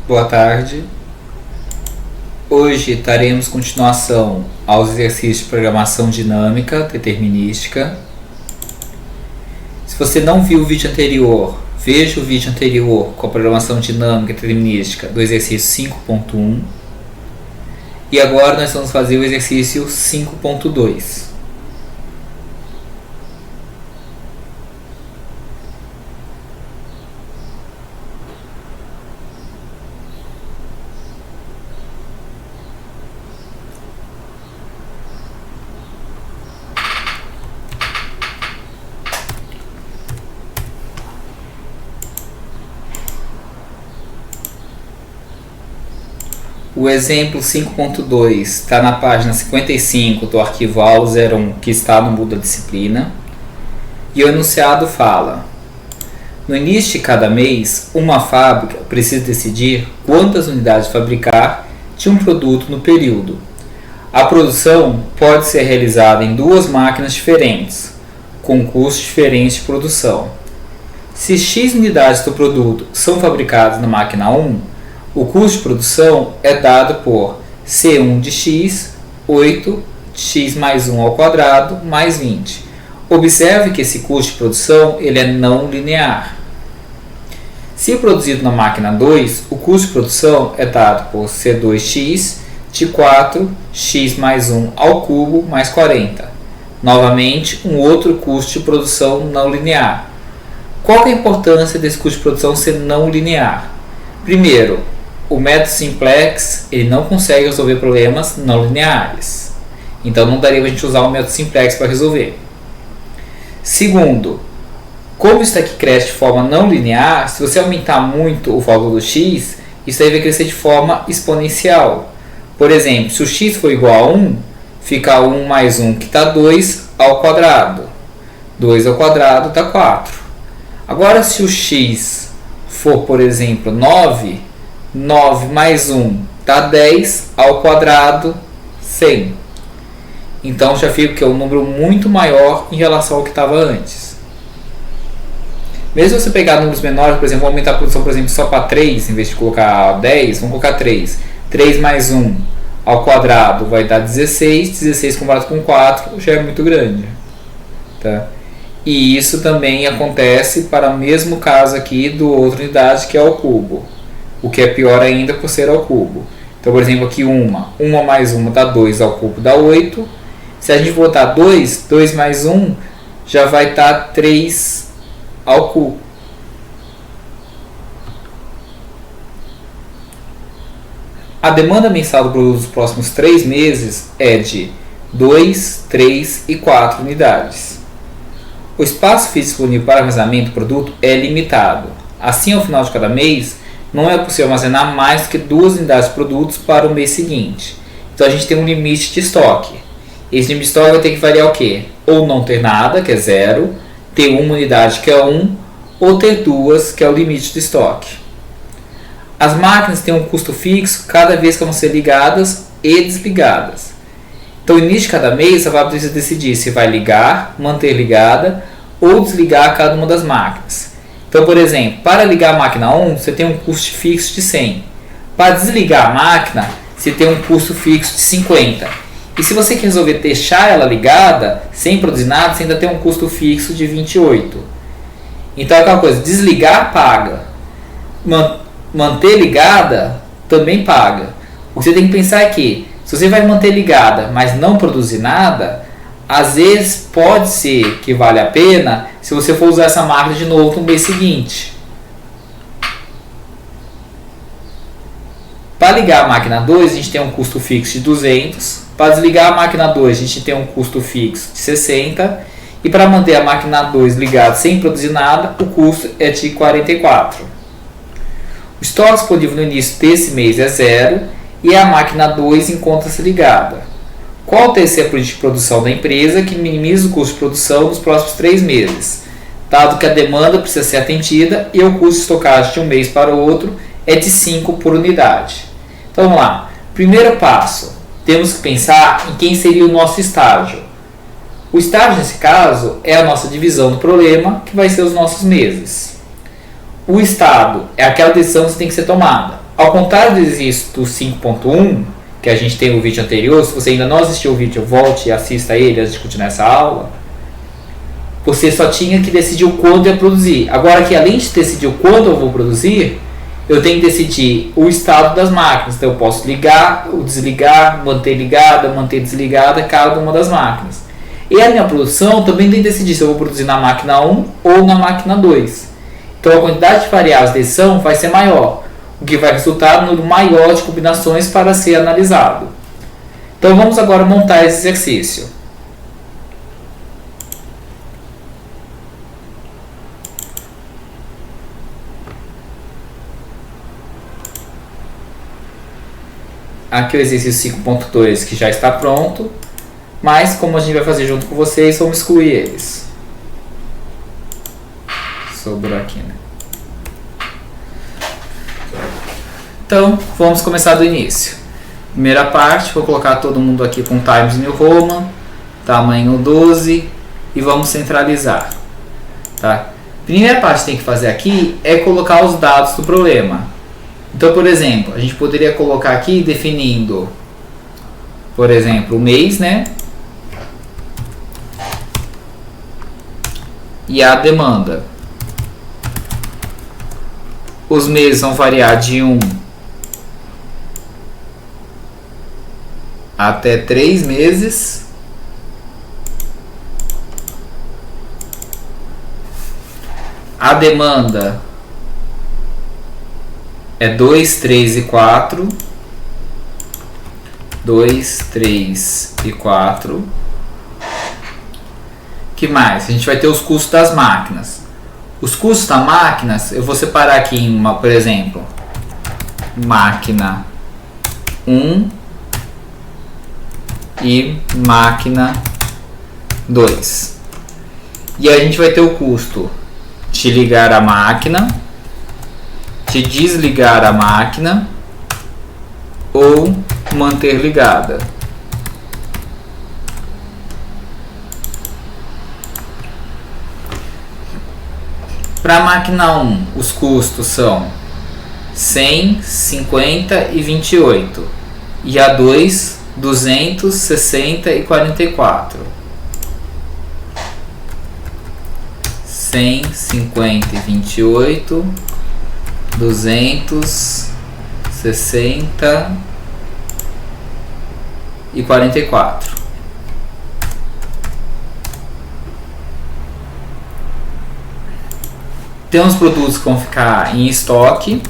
Boa tarde. Hoje daremos continuação aos exercícios de programação dinâmica determinística. Se você não viu o vídeo anterior, veja o vídeo anterior com a programação dinâmica determinística do exercício 5.1. E agora nós vamos fazer o exercício 5.2. O exemplo 5.2 está na página 55 do arquivo aula 01 que está no Moodle da disciplina. E o enunciado fala: no início de cada mês, uma fábrica precisa decidir quantas unidades fabricar de um produto no período. A produção pode ser realizada em duas máquinas diferentes, com custos diferentes de produção. Se X unidades do produto são fabricadas na máquina 1, o custo de produção é dado por C1 de x, 8, x mais 1 ao quadrado, mais 20. Observe que esse custo de produção ele é não linear. Se produzido na máquina 2, o custo de produção é dado por C2x de 4, x mais 1 ao cubo, mais 40. Novamente, um outro custo de produção não linear. Qual é a importância desse custo de produção ser não linear? Primeiro, o método simplex ele não consegue resolver problemas não lineares. Então não daria para a gente usar o método simplex para resolver. Segundo, como isso aqui cresce de forma não linear, se você aumentar muito o valor do x, isso aí vai crescer de forma exponencial. Por exemplo, se o x for igual a 1, fica 1 mais 1 que dá 2 ao quadrado. 2 ao quadrado dá 4. Agora se o x for, por exemplo, 9, 9 mais 1 dá 10 ao quadrado, 100. Então já fica que é um número muito maior em relação ao que estava antes. Mesmo se você pegar números menores, por exemplo, vou aumentar a produção, por exemplo, só para 3, em vez de colocar 10, vamos colocar 3. 3 mais 1 ao quadrado vai dar 16, 16 comparado com 4 já é muito grande. Tá? E isso também acontece para o mesmo caso aqui do outra unidade, que é o cubo. O que é pior ainda por ser ao cubo. Então, por exemplo, aqui 1 mais 1 dá 2 ao cubo, dá 8. Se a gente botar 2, 2 mais 1 já vai estar 3 ao cubo. A demanda mensal do produto dos próximos 3 meses é de 2, 3 e 4 unidades. O espaço físico disponível para armazenamento do produto é limitado. Assim, ao final de cada mês, não é possível armazenar mais do que 2 unidades de produtos para o mês seguinte. Então a gente tem um limite de estoque. Esse limite de estoque vai ter que variar o quê? Ou não ter nada, que é 0, ter uma unidade, que é 1, ou ter 2, que é o limite de estoque. As máquinas têm um custo fixo cada vez que vão ser ligadas e desligadas. Então no início de cada mês a fábrica precisa decidir se vai ligar, manter ligada ou desligar cada uma das máquinas. Então, por exemplo, para ligar a máquina 1, você tem um custo fixo de 100. Para desligar a máquina, você tem um custo fixo de 50. E se você quer resolver deixar ela ligada, sem produzir nada, você ainda tem um custo fixo de 28. Então, é aquela coisa, desligar paga. Manter ligada também paga. O que você tem que pensar é que, se você vai manter ligada, mas não produzir nada, às vezes pode ser que vale a pena se você for usar essa máquina de novo no mês seguinte. Para ligar a máquina 2, a gente tem um custo fixo de 200. Para desligar a máquina 2, a gente tem um custo fixo de 60. E para manter a máquina 2 ligada sem produzir nada, o custo é de 44. O estoque disponível no início desse mês é 0 e a máquina 2 encontra-se ligada. Qual deve ser a política de produção da empresa que minimiza o custo de produção nos próximos 3 meses, dado que a demanda precisa ser atendida e o custo de estocagem de um mês para o outro é de 5 por unidade? Então vamos lá. Primeiro passo, temos que pensar em quem seria o nosso estágio. O estágio, nesse caso, é a nossa divisão do problema, que vai ser os nossos meses. O estado é aquela decisão que tem que ser tomada. Ao contrário do exercício 5.1, que a gente tem o vídeo anterior, se você ainda não assistiu o vídeo, volte e assista ele antes de continuar essa aula. Você só tinha que decidir o quanto ia produzir. Agora que além de decidir o quanto eu vou produzir, eu tenho que decidir o estado das máquinas. Então eu posso ligar, ou desligar, manter ligada, manter desligada cada uma das máquinas. E a minha produção também tem que decidir se eu vou produzir na máquina 1 ou na máquina 2. Então a quantidade de variáveis de decisão vai ser maior, o que vai resultar no número maior de combinações para ser analisado. Então vamos agora montar esse exercício. Aqui o exercício 5.2 que já está pronto, mas como a gente vai fazer junto com vocês, vamos excluir eles. Sobrou aqui, né? Então, vamos começar do início. Primeira parte, vou colocar todo mundo aqui com Times New Roman, tamanho 12, e vamos centralizar. Tá? Primeira parte que tem que fazer aqui é colocar os dados do problema. Então, por exemplo, a gente poderia colocar aqui definindo, por exemplo, o mês, né? E a demanda. Os meses vão variar de 1 até 3 meses. A demanda é 2, 3 e 4. 2, 3 e 4. Que mais? A gente vai ter os custos das máquinas. Os custos das máquinas, eu vou separar aqui em uma, por exemplo, máquina 1 e máquina 2. E a gente vai ter o custo de ligar a máquina, de desligar a máquina ou manter ligada. Para a máquina 1, os custos são 100, 50 e 28. E a 2, 200, 60 e 44. 100, 50 e 28. 200, 60 e 44. Tem uns produtos que vão ficar em estoque.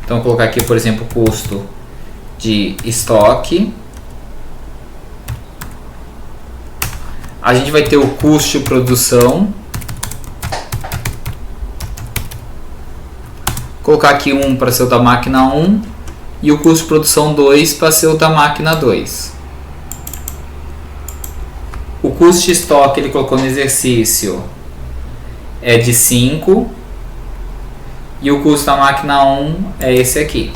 Então, vou colocar aqui, por exemplo, o custo de estoque. A gente vai ter o custo de produção. Colocar aqui 1 para ser o da máquina 1 e o custo de produção 2 para ser o da máquina 2. O custo de estoque ele colocou no exercício é de 5 e o custo da máquina 1 é esse aqui.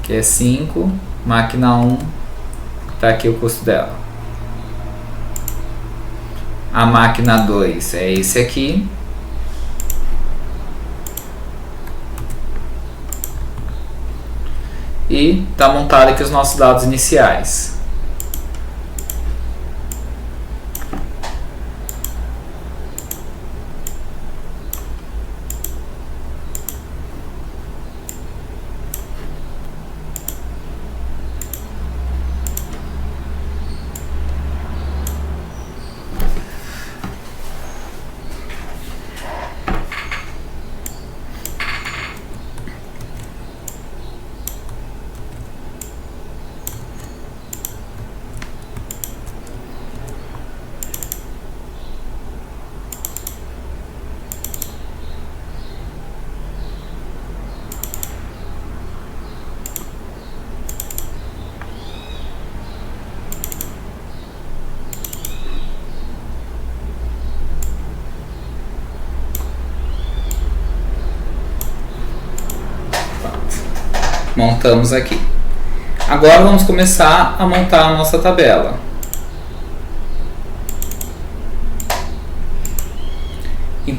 Que é 5, máquina 1, está aqui o custo dela. A máquina 2 é esse aqui. E está montado aqui os nossos dados iniciais. Montamos aqui. Agora vamos começar a montar a nossa tabela.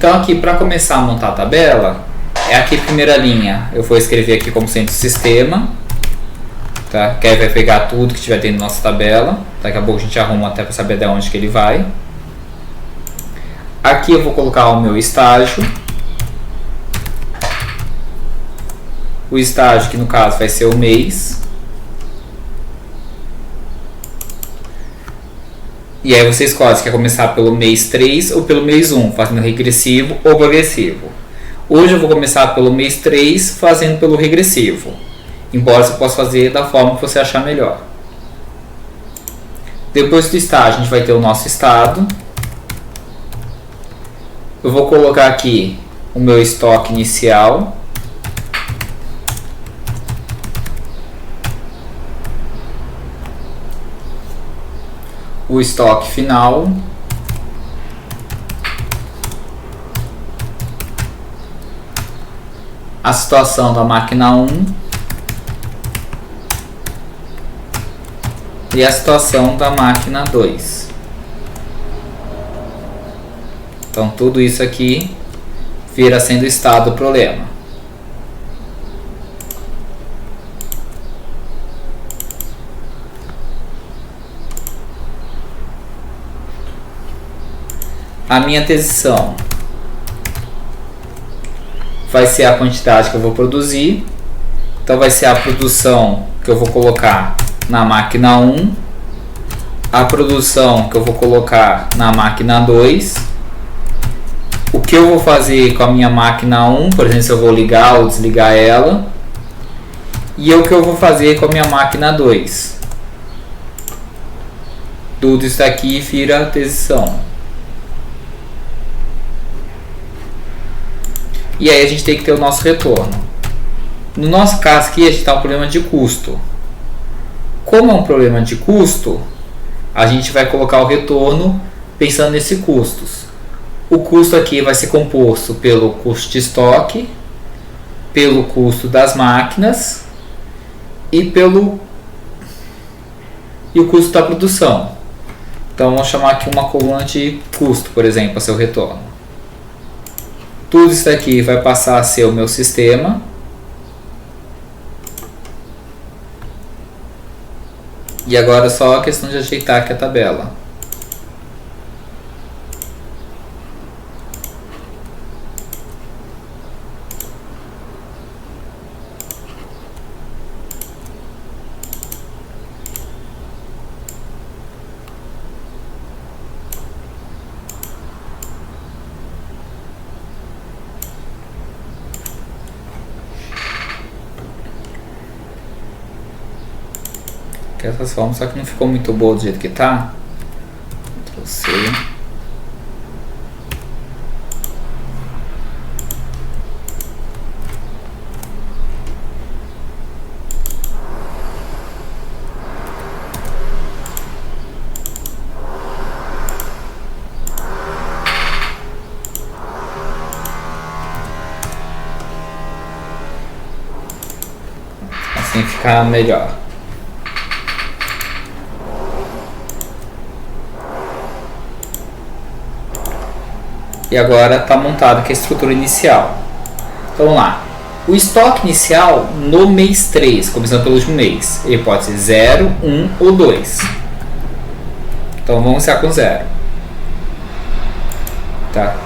Então aqui para começar a montar a tabela, é aqui primeira linha, eu vou escrever aqui como sendo sistema, tá? Que aí vai pegar tudo que tiver dentro da nossa tabela, daqui a pouco a gente arruma até para saber de onde que ele vai. Aqui eu vou colocar o meu estágio, o estágio que no caso vai ser o mês. E aí você escolhe se quer começar pelo mês 3 ou pelo mês 1, fazendo regressivo ou progressivo. Hoje eu vou começar pelo mês 3, fazendo pelo regressivo. Embora você possa fazer da forma que você achar melhor. Depois do estágio, a gente vai ter o nosso estado. Eu vou colocar aqui o meu estoque inicial. O estoque final, a situação da máquina 1 e a situação da máquina 2. Então tudo isso aqui vira sendo o estado do problema. A minha aquisição vai ser a quantidade que eu vou produzir. Então vai ser a produção que eu vou colocar na máquina 1, a produção que eu vou colocar na máquina 2, o que eu vou fazer com a minha máquina 1, por exemplo, se eu vou ligar ou desligar ela, e o que eu vou fazer com a minha máquina 2. Tudo isso aqui vira aquisição. E aí a gente tem que ter o nosso retorno. No nosso caso aqui, a gente está um problema de custo. Como é um problema de custo, a gente vai colocar o retorno pensando nesse custos. O custo aqui vai ser composto pelo custo de estoque, pelo custo das máquinas e o custo da produção. Então vamos chamar aqui uma coluna de custo, por exemplo, para seu retorno. Tudo isso aqui vai passar a ser o meu sistema. E agora é só a questão de ajeitar aqui a tabela. Essas formas, só que não ficou muito boa do jeito que tá. Ctrl C. Assim fica melhor. E agora está montada aqui a estrutura inicial. Então vamos lá. O estoque inicial no mês 3, começando pelo último mês, ele pode ser 0, 1 ou 2. Então vamos iniciar com 0. Tá.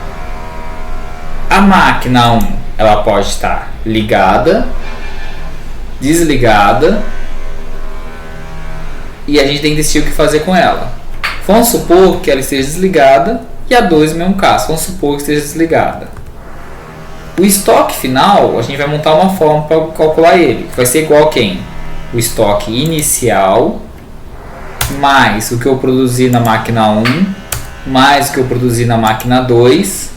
A máquina 1 ela pode estar ligada, desligada, e a gente tem que decidir o que fazer com ela. Vamos supor que ela esteja desligada. E a 2 no mesmo caso, vamos supor que esteja desligada. O estoque final, a gente vai montar uma forma para calcular ele, que vai ser igual a quem? O estoque inicial, mais o que eu produzi na máquina 1, mais o que eu produzi na máquina 2,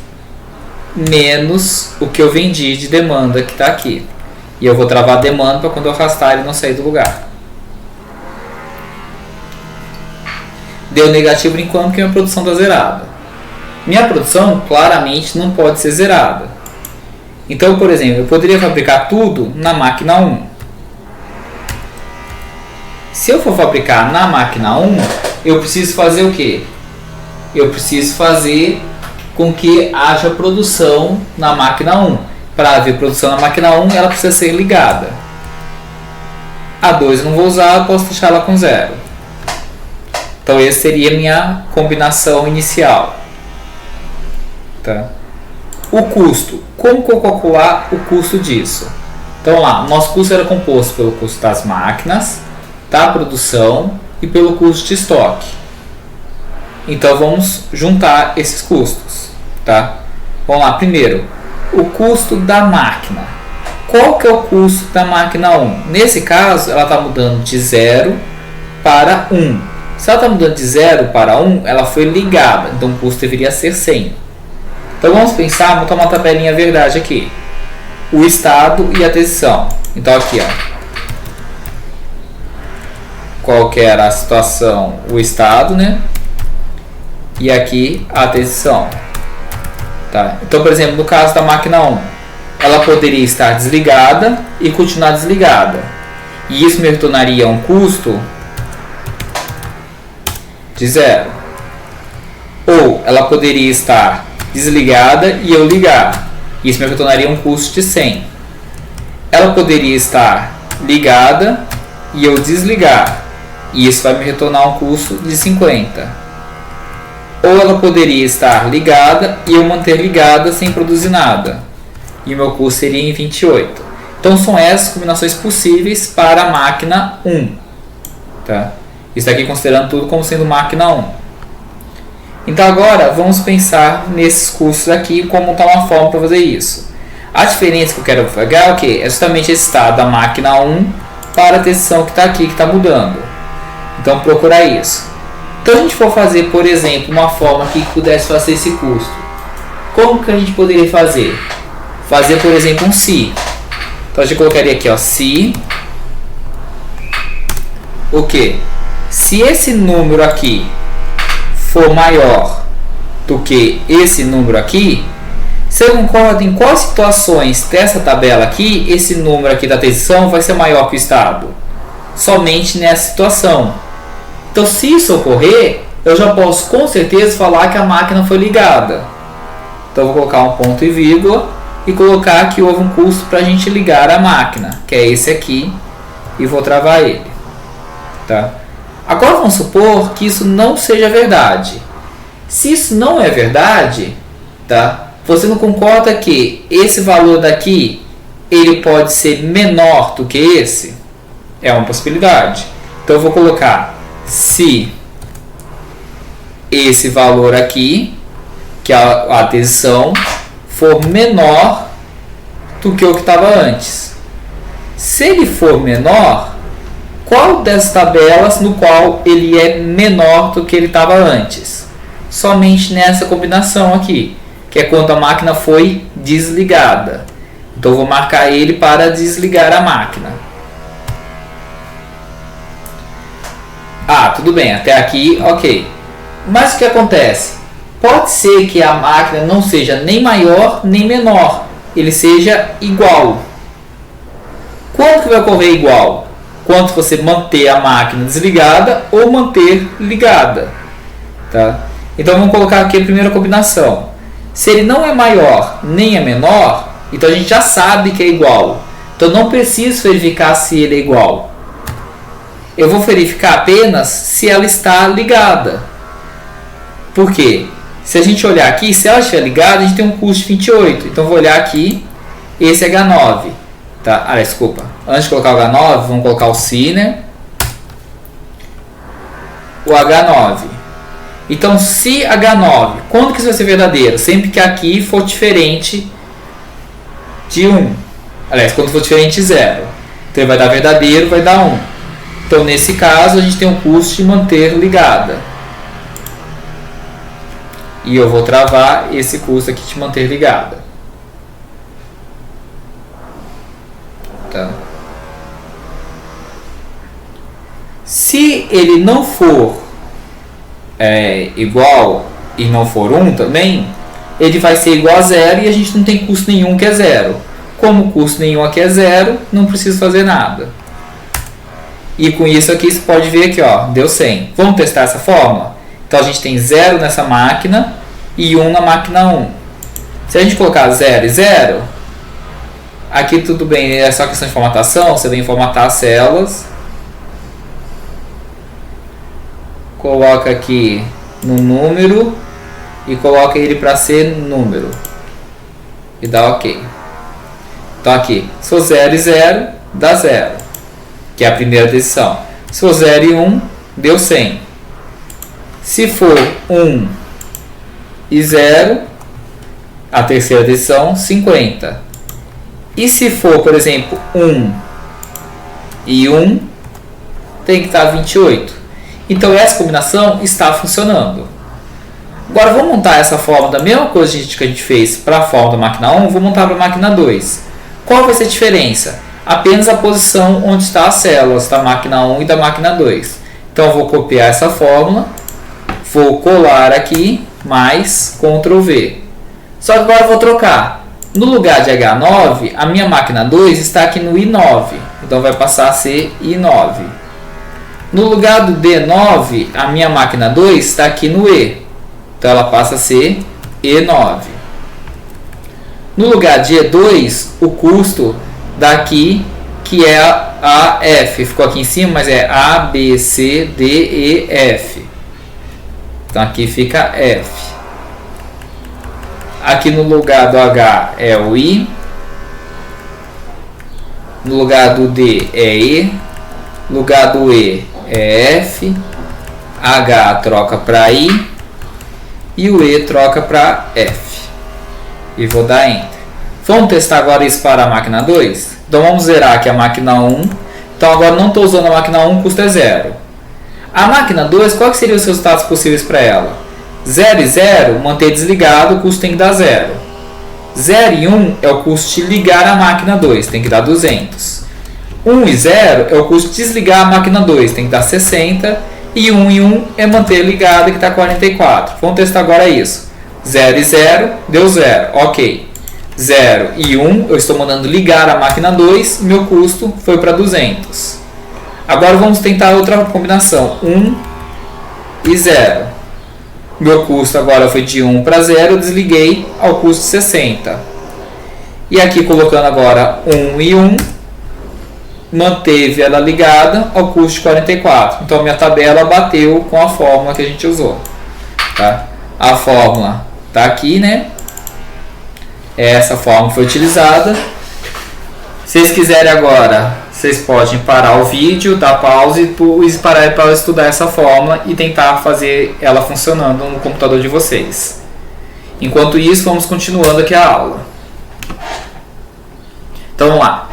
menos o que eu vendi de demanda que está aqui. E eu vou travar a demanda para quando eu arrastar ele não sair do lugar. Deu negativo por enquanto porque minha produção está zerada. Minha produção claramente não pode ser zerada. Então, por exemplo, eu poderia fabricar tudo na máquina 1. Se eu for fabricar na máquina 1, eu preciso fazer o quê? Eu preciso fazer com que haja produção na máquina 1. Para haver produção na máquina 1, ela precisa ser ligada. A 2 eu não vou usar, eu posso deixar ela com 0. Então essa seria a minha combinação inicial. Tá? O custo. Como que eu vou calcular o custo disso? Então lá, nosso custo era composto pelo custo das máquinas, da produção e pelo custo de estoque. Então vamos juntar esses custos. Tá? Vamos lá, primeiro, o custo da máquina. Qual que é o custo da máquina 1? Nesse caso, ela está mudando de 0 para 1. Se ela está mudando de 0 para 1, ela foi ligada, então o custo deveria ser 100. Então vamos pensar, vou tomar uma tabelinha verdade aqui. O estado e a aquisição. Então aqui, ó. Qual que era a situação? O estado, né? E aqui a aquisição. Tá? Então, por exemplo, no caso da máquina 1, ela poderia estar desligada e continuar desligada. E isso me retornaria um custo de 0. Ou ela poderia estar desligada e eu ligar. Isso me retornaria um custo de 100. Ela poderia estar ligada e eu desligar. E isso vai me retornar um custo de 50. Ou ela poderia estar ligada e eu manter ligada sem produzir nada. E o meu custo seria em 28. Então são essas combinações possíveis para a máquina 1. Tá? Isso aqui considerando tudo como sendo máquina 1. Então agora vamos pensar nesses custos aqui, como montar uma forma para fazer isso. A diferença que eu quero pegar é o quê? É justamente esse estado da máquina 1 para a aquisição que está aqui, que está mudando. Então procurar isso. Então a gente for fazer, por exemplo, uma forma aqui que pudesse fazer esse custo. Como que a gente poderia fazer? Fazer, por exemplo, um se. Então a gente colocaria aqui, ó, se o quê? Se esse número aqui for maior do que esse número aqui, você concorda em quais situações dessa tabela aqui, esse número aqui da aquisição vai ser maior que o estado? Somente nessa situação. Então, se isso ocorrer, eu já posso com certeza falar que a máquina foi ligada. Então, eu vou colocar um ponto e vírgula e colocar que houve um custo para a gente ligar a máquina, que é esse aqui, e vou travar ele. Tá? Agora, vamos supor que isso não seja verdade. Se isso não é verdade, tá? Você não concorda que esse valor daqui ele pode ser menor do que esse? É uma possibilidade. Então, eu vou colocar se esse valor aqui, que é a aquisição, for menor do que o que estava antes. Se ele for menor, qual dessas tabelas no qual ele é menor do que ele estava antes? Somente nessa combinação aqui, que é quando a máquina foi desligada. Então eu vou marcar ele para desligar a máquina. Ah, tudo bem, até aqui, ok. Mas o que acontece? Pode ser que a máquina não seja nem maior nem menor, ele seja igual. Quando que vai ocorrer igual? Quando você manter a máquina desligada ou manter ligada. Tá? Então vamos colocar aqui a primeira combinação. Se ele não é maior nem é menor, então a gente já sabe que é igual. Então não preciso verificar se ele é igual. Eu vou verificar apenas se ela está ligada. Por quê? Se a gente olhar aqui, se ela estiver ligada, a gente tem um custo de 28. Então vou olhar aqui, esse é H9. Tá? Ah, desculpa. Antes de colocar o H9, vamos colocar o si, né? O H9. Então, se H9, quando que isso vai ser verdadeiro? Sempre que aqui for diferente de 1. Aliás, quando for diferente de 0. Então, ele vai dar verdadeiro, vai dar 1. Então, nesse caso, a gente tem um custo de manter ligada. E eu vou travar esse custo aqui de manter ligada. Tá? Se ele não for igual e não for 1 também, ele vai ser igual a 0 e a gente não tem custo nenhum que é 0. Como o custo nenhum aqui é 0, não preciso fazer nada. E com isso aqui você pode ver aqui, ó, deu 100. Vamos testar essa fórmula? Então a gente tem 0 nessa máquina e 1 na máquina 1. Se a gente colocar 0 e 0, aqui tudo bem, é só questão de formatação, você vem formatar as células, coloca aqui no número e coloca ele para ser número e dá OK. Então aqui, se for 0 e 0, dá 0, que é a primeira decisão. Se for 0 e 1, deu 100. Se for 1 e 0, a terceira decisão, 50. E se for, por exemplo, 1 e 1, tem que estar 28. Então essa combinação está funcionando. Agora vamos montar essa fórmula da mesma coisa que a gente fez para a fórmula da máquina 1, vou montar para a máquina 2. Qual vai ser a diferença? Apenas a posição onde estão as células da máquina 1 e da máquina 2. Então eu vou copiar essa fórmula, vou colar aqui, mais Ctrl V. Só que agora eu vou trocar. No lugar de H9, a minha máquina 2 está aqui no I9. Então vai passar a ser I9. No lugar do D9, a minha máquina 2 está aqui no E. Então ela passa a ser E9. No lugar de E2, o custo daqui, que é a F, ficou aqui em cima, mas é A, B, C, D, E, F. Então aqui fica F. Aqui no lugar do H é o I. No lugar do D é E. No lugar do E é F. H troca para I. E o E troca para F. E vou dar Enter. Vamos testar agora isso para a máquina 2? Então vamos zerar aqui a máquina 1. Então agora não estou usando a máquina 1, o custo é 0. A máquina 2, quais seriam os resultados possíveis para ela? 0 e 0, manter desligado, o custo tem que dar 0. 0 e 1 é o custo de ligar a máquina 2, tem que dar 200. 1 e 0 é o custo de desligar a máquina 2, tem que dar 60. E 1 e 1 é manter ligada, que está 44. Vamos testar agora isso. 0 e 0, deu 0. Ok. 0 e 1, eu estou mandando ligar a máquina 2, meu custo foi para 200. Agora vamos tentar outra combinação. 1 e 0. Meu custo agora foi de 1 para 0, eu desliguei ao custo de 60. E aqui colocando agora 1 e 1, manteve ela ligada ao custo de 44. Então minha tabela bateu com a fórmula que a gente usou. Tá? A fórmula está aqui, né? Essa fórmula foi utilizada. Se vocês quiserem agora, vocês podem parar o vídeo, dar pausa e parar para estudar essa fórmula e tentar fazer ela funcionando no computador de vocês. Enquanto isso, vamos continuando aqui a aula. Então vamos lá.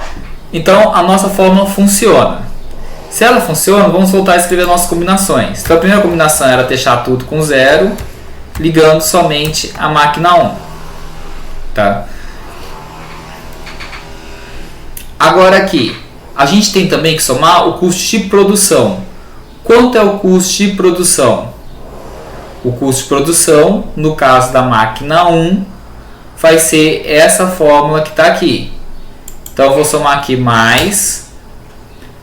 Então a nossa fórmula funciona. Se ela funciona, vamos voltar a escrever nossas combinações. Então a primeira combinação era deixar tudo com 0, ligando somente a máquina 1. Tá? Agora aqui, a gente tem também que somar o custo de produção. Quanto é o custo de produção? O custo de produção, no caso da máquina 1, vai ser essa fórmula que está aqui. Então eu vou somar aqui mais.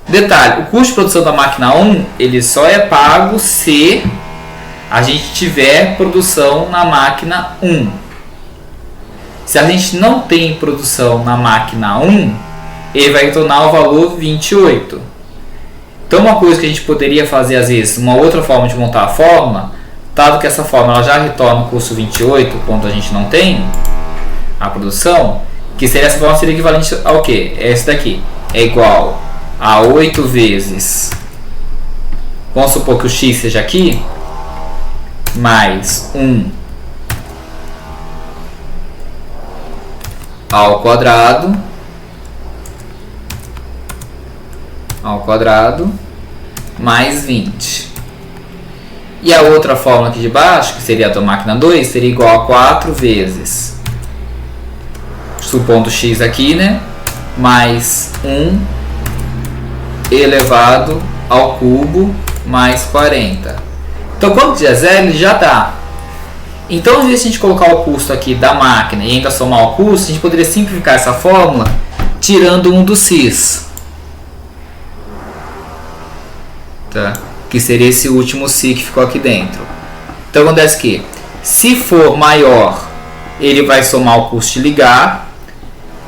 Detalhe, o custo de produção da máquina 1, ele só é pago se a gente tiver produção na máquina 1. Se a gente não tem produção na máquina 1, ele vai retornar o valor 28. Então uma coisa que a gente poderia fazer às vezes, uma outra forma de montar a fórmula, dado que essa fórmula ela já retorna o custo 28, quando a gente não tem a produção, que seria essa fórmula seria equivalente ao quê? Essa daqui é igual a 8 vezes, vamos supor que o x seja aqui, mais 1 ao quadrado mais 20. E a outra fórmula aqui de baixo, que seria a da máquina 2, seria igual a 4 vezes, supondo x aqui, né? Mais 1 elevado ao cubo mais 40. Então quando tiver 0, ele já dá. Então, ao invés de a gente colocar o custo aqui da máquina e ainda somar o custo, a gente poderia simplificar essa fórmula tirando um do x. Tá? Que seria esse último si que ficou aqui dentro. Então acontece que Se for maior, ele vai somar o custo de ligar.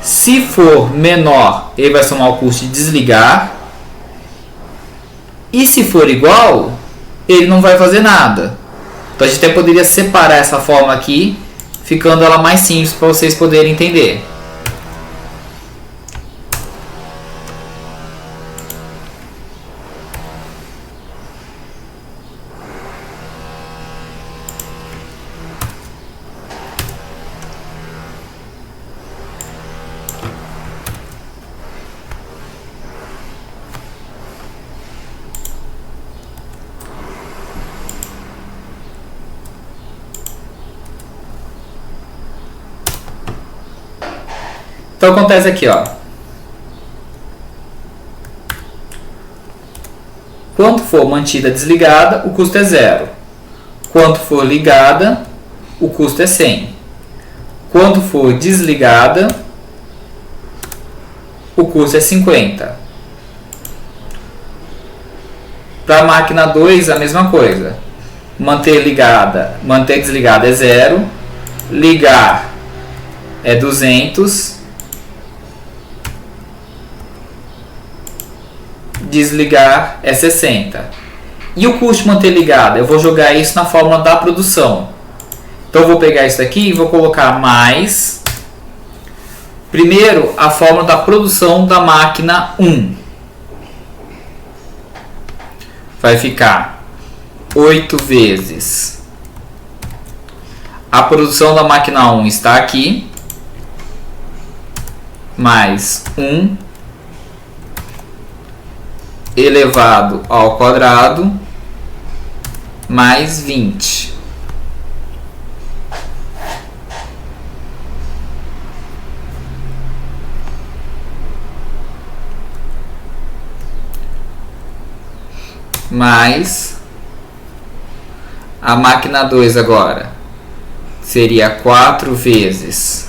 Se for menor, ele vai somar o custo de desligar. E se for igual, ele não vai fazer nada. Então a gente até poderia separar essa forma aqui, ficando ela mais simples para vocês poderem entender. Então acontece aqui, ó. Quando for mantida desligada, o custo é 0. Quando for ligada, o custo é 100. Quando for desligada, o custo é 50. Para a máquina 2, a mesma coisa. Manter desligada é 0. Ligar é 200. Desligar é 60. E o custo de manter ligada? Eu vou jogar isso na fórmula da produção. Então eu vou pegar isso aqui e vou colocar mais. Primeiro, a fórmula da produção da máquina 1. Vai ficar 8 vezes. A produção da máquina 1 está aqui. Mais 1 elevado ao quadrado mais 20. Mais a máquina 2 agora seria 4 vezes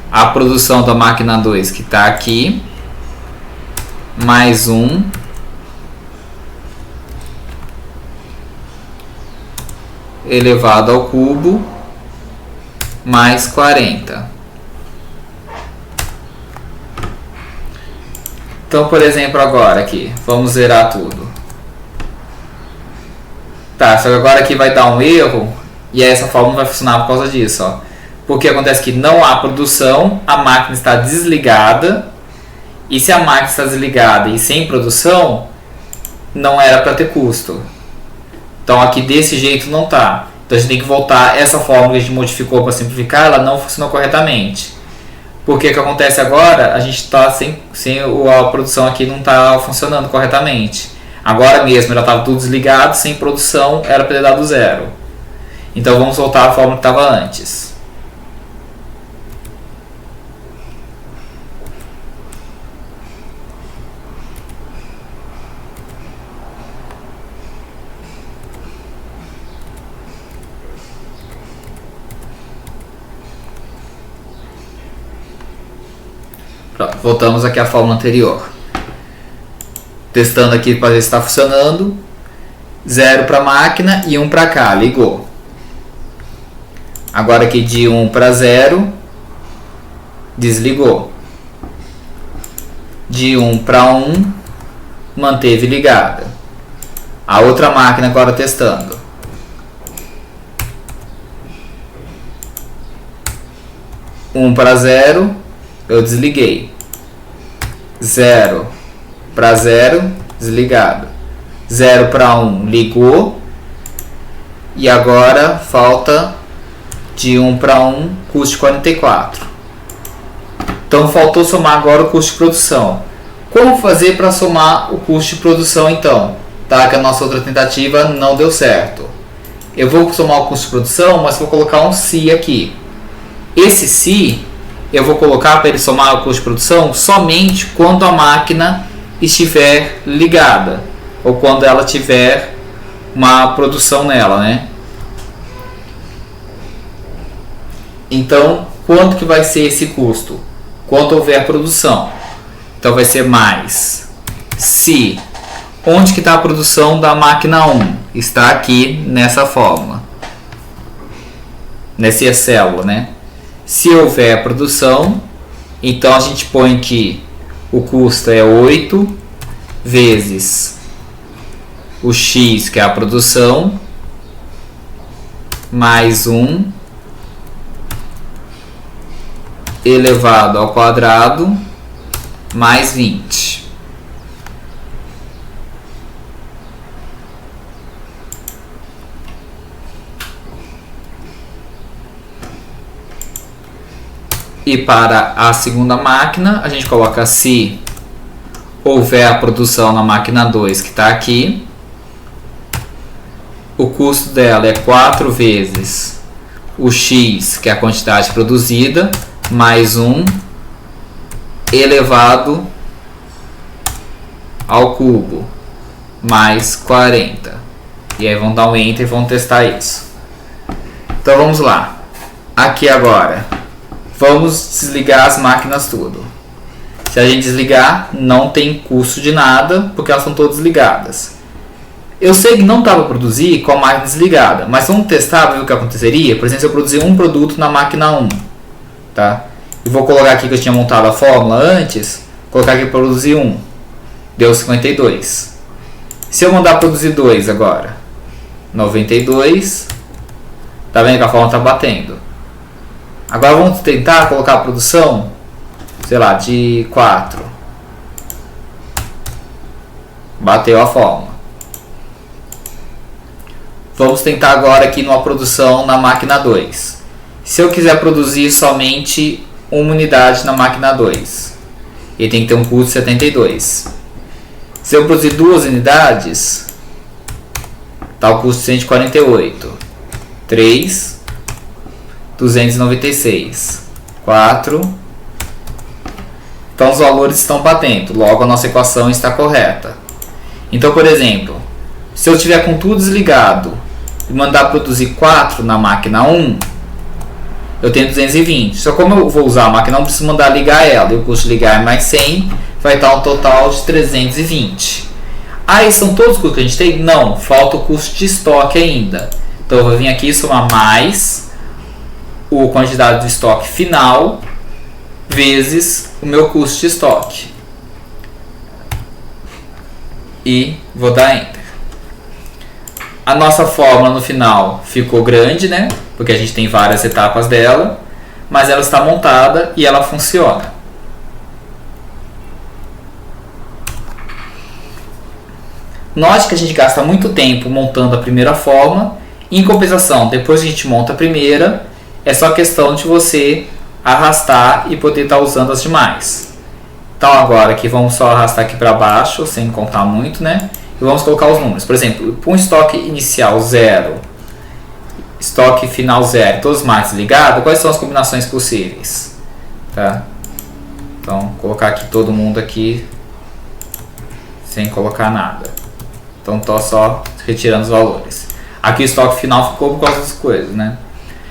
a produção da máquina 2 que está aqui, mais 1 elevado ao cubo mais 40. Então, por exemplo, agora aqui, vamos zerar tudo. Tá, só que agora aqui vai dar um erro e essa fórmula não vai funcionar por causa disso, ó. Porque acontece que não há produção, a máquina está desligada. E se a máquina está desligada e sem produção, não era para ter custo. Então aqui desse jeito não tá. Então a gente tem que voltar. Essa fórmula que a gente modificou para simplificar, ela não funcionou corretamente. Porque o que acontece agora? A gente está a produção aqui não está funcionando corretamente. Agora mesmo ela estava tudo desligado, sem produção, era para ter dado 0. Então vamos voltar à fórmula que estava antes. Pronto, voltamos aqui à fórmula anterior. Testando aqui para ver se está funcionando. 0 para a máquina e 1 para cá, ligou. Agora aqui de 1 para 0, desligou. De 1 para 1, manteve ligada. A outra máquina agora testando. 1 para 0, eu desliguei. 0 para 0, desligado. 0 para 1, ligou. E agora falta de 1 para 1, custo de 44. Então faltou somar agora o custo de produção. Como fazer para somar o custo de produção então? Tá, que a nossa outra tentativa não deu certo. Eu vou somar o custo de produção, mas vou colocar um se aqui. Esse se eu vou colocar para ele somar o custo de produção somente quando a máquina estiver ligada ou quando ela tiver uma produção nela, né? Então, quanto que vai ser esse custo? Quando houver produção. Então vai ser mais se. Onde que está a produção da máquina 1? Está aqui nessa fórmula. nessa célula, né? Se houver produção, então a gente põe que o custo é 8 vezes o X, que é a produção, mais 1 elevado ao quadrado mais 20. E para a segunda máquina, a gente coloca se houver a produção na máquina 2, que está aqui. O custo dela é 4 vezes o X, que é a quantidade produzida, mais 1 elevado ao cubo, mais 40. E aí vão dar um Enter e vão testar isso. Então vamos lá. Aqui agora, vamos desligar as máquinas tudo. Se a gente desligar, não tem custo de nada, porque elas estão todas ligadas. Eu sei que não dá para produzir com a máquina desligada, mas vamos testar para ver o que aconteceria. Por exemplo, se eu produzir um produto na máquina 1, tá? E vou colocar aqui que eu tinha montado a fórmula antes, colocar aqui produzir 1, deu 52. Se eu mandar produzir 2 agora, 92, tá vendo que a fórmula está batendo. Agora vamos tentar colocar a produção, sei lá, de 4. Bateu a fórmula. Vamos tentar agora aqui numa produção na máquina 2. Se eu quiser produzir somente uma unidade na máquina 2, ele tem que ter um custo de 72. Se eu produzir 2 unidades, está o custo de 148. 3, 296. 4. Então os valores estão batendo, logo a nossa equação está correta. Então, por exemplo, se eu tiver com tudo desligado e mandar produzir 4 na máquina 1, eu tenho 220. Só como eu vou usar a máquina 1, eu preciso mandar ligar ela. E o custo de ligar é mais 100, vai dar um total de 320. Ah, esses são todos os custos que a gente tem? Não, falta o custo de estoque ainda. Então eu vou vir aqui e somar mais a quantidade do estoque final vezes o meu custo de estoque. E vou dar Enter. A nossa fórmula no final ficou grande, né? Porque a gente tem várias etapas dela, mas ela está montada e ela funciona. Note que a gente gasta muito tempo montando a primeira forma. Em compensação, depois que a gente monta a primeira, é só questão de você arrastar e poder estar usando as demais. Então agora aqui vamos só arrastar aqui para baixo, sem contar muito, né? E vamos colocar os números. Por exemplo, para um estoque inicial 0, estoque final 0, todas as máquinas ligadas, quais são as combinações possíveis? Tá? Então, colocar aqui todo mundo aqui, sem colocar nada. Então, estou só retirando os valores. Aqui o estoque final ficou por causa das coisas, né?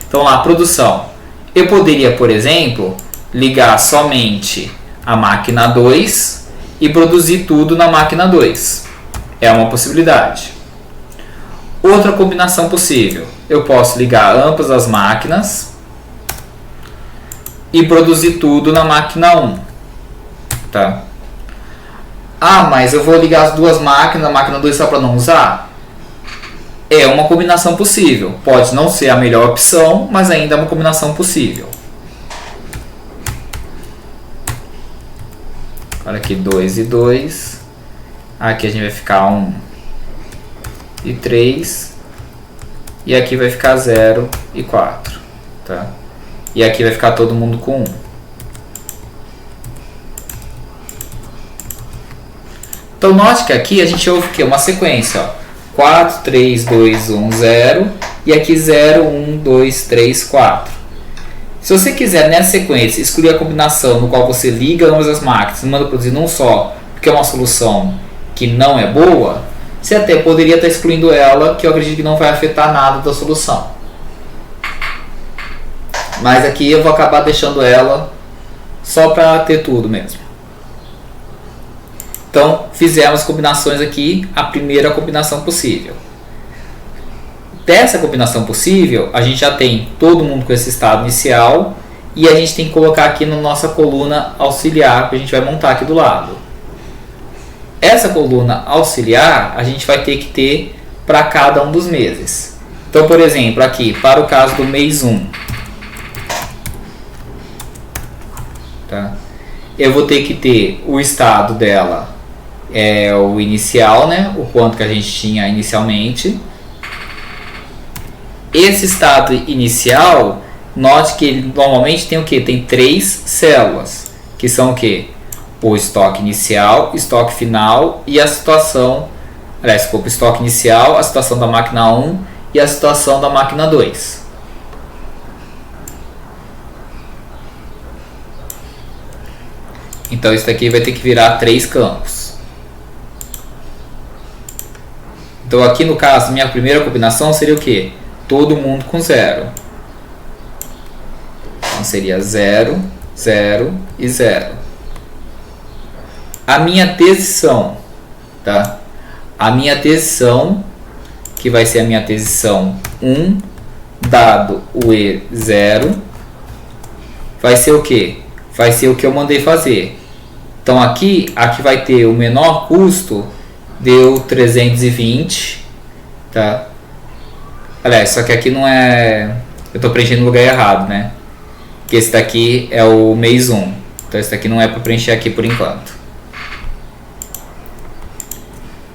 Então, lá, produção. Eu poderia, por exemplo, ligar somente a máquina 2 e produzir tudo na máquina 2. É uma possibilidade. Outra combinação possível. Eu posso ligar ambas as máquinas e produzir tudo na máquina 1. Tá? Ah, mas eu vou ligar as duas máquinas na máquina 2 só para não usar? É uma combinação possível. Pode não ser a melhor opção, mas ainda é uma combinação possível. Olha aqui, 2 e 2. Aqui a gente vai ficar 1 e 3. E aqui vai ficar 0 e 4. Tá? E aqui vai ficar todo mundo com 1. Então note que aqui a gente ouve que uma sequência, ó. 4, 3, 2, 1, 0. E aqui 0, 1, 2, 3, 4. Se você quiser nessa sequência escolher a combinação no qual você liga ambas as máquinas e manda produzir num só, porque é uma solução que não é boa, você até poderia estar excluindo ela, que eu acredito que não vai afetar nada da solução. Mas aqui eu vou acabar deixando ela só para ter tudo mesmo. Então, fizemos combinações aqui, a primeira combinação possível. dessa combinação possível, a gente já tem todo mundo com esse estado inicial e a gente tem que colocar aqui na nossa coluna auxiliar que a gente vai montar aqui do lado. Essa coluna auxiliar a gente vai ter que ter para cada um dos meses. Então, por exemplo, aqui, para o caso do mês 1, tá? Eu vou ter que ter o estado dela, o inicial, né? O quanto que a gente tinha inicialmente. Esse estado inicial, note que ele normalmente tem o que? Tem 3 células, que são o que? O estoque inicial, estoque final e a situação, desculpa, estoque inicial, a situação da máquina 1 e a situação da máquina 2. Então isso daqui vai ter que virar 3 campos. Então aqui no caso, minha primeira combinação seria o que? Todo mundo com 0. Então seria 0, 0 e 0. A minha tesição, tá? A minha tesição, que vai ser a minha tesição 1, dado o E0, vai ser o que? Vai ser o que eu mandei fazer. Então aqui vai ter o menor custo, deu 320, tá? Aliás, só que aqui não é... Eu estou preenchendo no lugar errado, né? Porque esse daqui é o mês 1. Então esse daqui não é para preencher aqui por enquanto.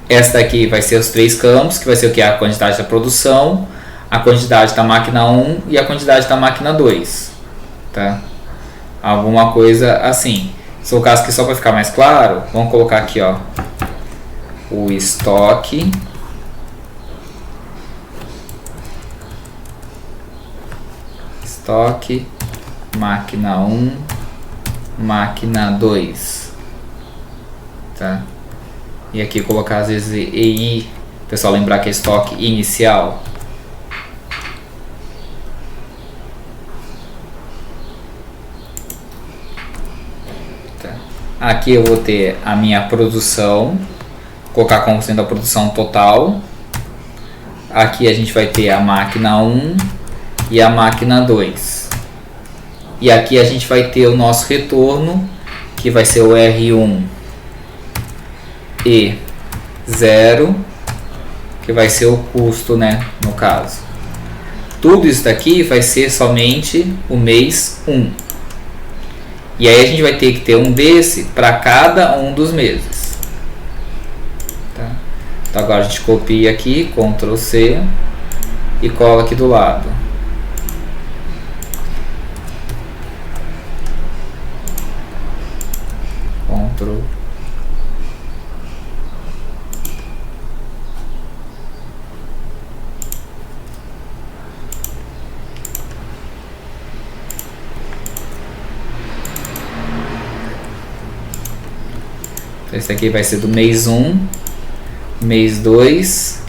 Essa daqui vai ser os 3 campos, que vai ser o que? A quantidade da produção, a quantidade da máquina 1 e a quantidade da máquina 2. Tá? Alguma coisa assim. Se for o caso aqui, só para ficar mais claro, vamos colocar aqui, ó, o estoque. Estoque, máquina 1, máquina 2. Tá? E aqui colocar às vezes EI, o pessoal lembrar que é estoque inicial. Tá. Aqui eu vou ter a minha produção, colocar como sendo a produção total. Aqui a gente vai ter a máquina 1 e a máquina 2. E aqui a gente vai ter o nosso retorno, que vai ser o R1 e 0, que vai ser o custo, né, no caso. Tudo isso daqui vai ser somente o mês 1. E aí a gente vai ter que ter um desse para cada um dos meses. Tá? Então agora a gente copia aqui, Ctrl C e cola aqui do lado. Ctrl. Esse aqui vai ser do mês 1, mês 2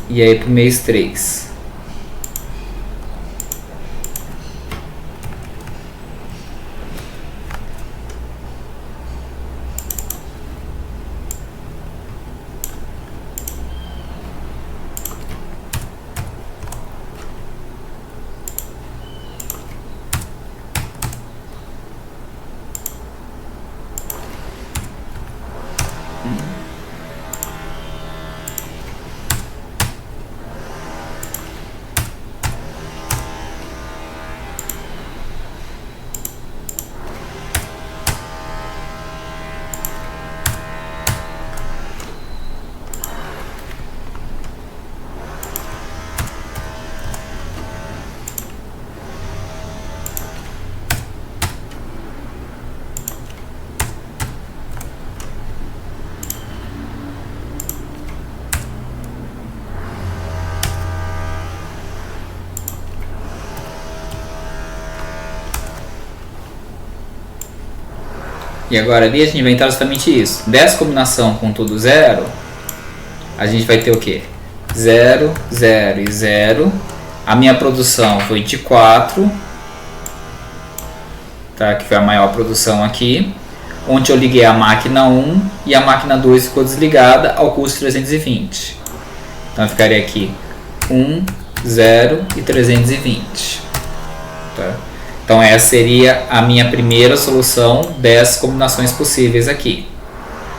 e aí para o mês 3. E agora ali a gente vai inventar justamente isso. Dessa combinação com tudo 0, a gente vai ter o que? 0, 0 e 0. A minha produção foi de 4, tá? Que foi a maior produção aqui. onde eu liguei a máquina 1 e a máquina 2 ficou desligada ao custo 320. Então ficaria aqui 1, 0 e 320. Tá? Então essa seria a minha primeira solução das combinações possíveis aqui.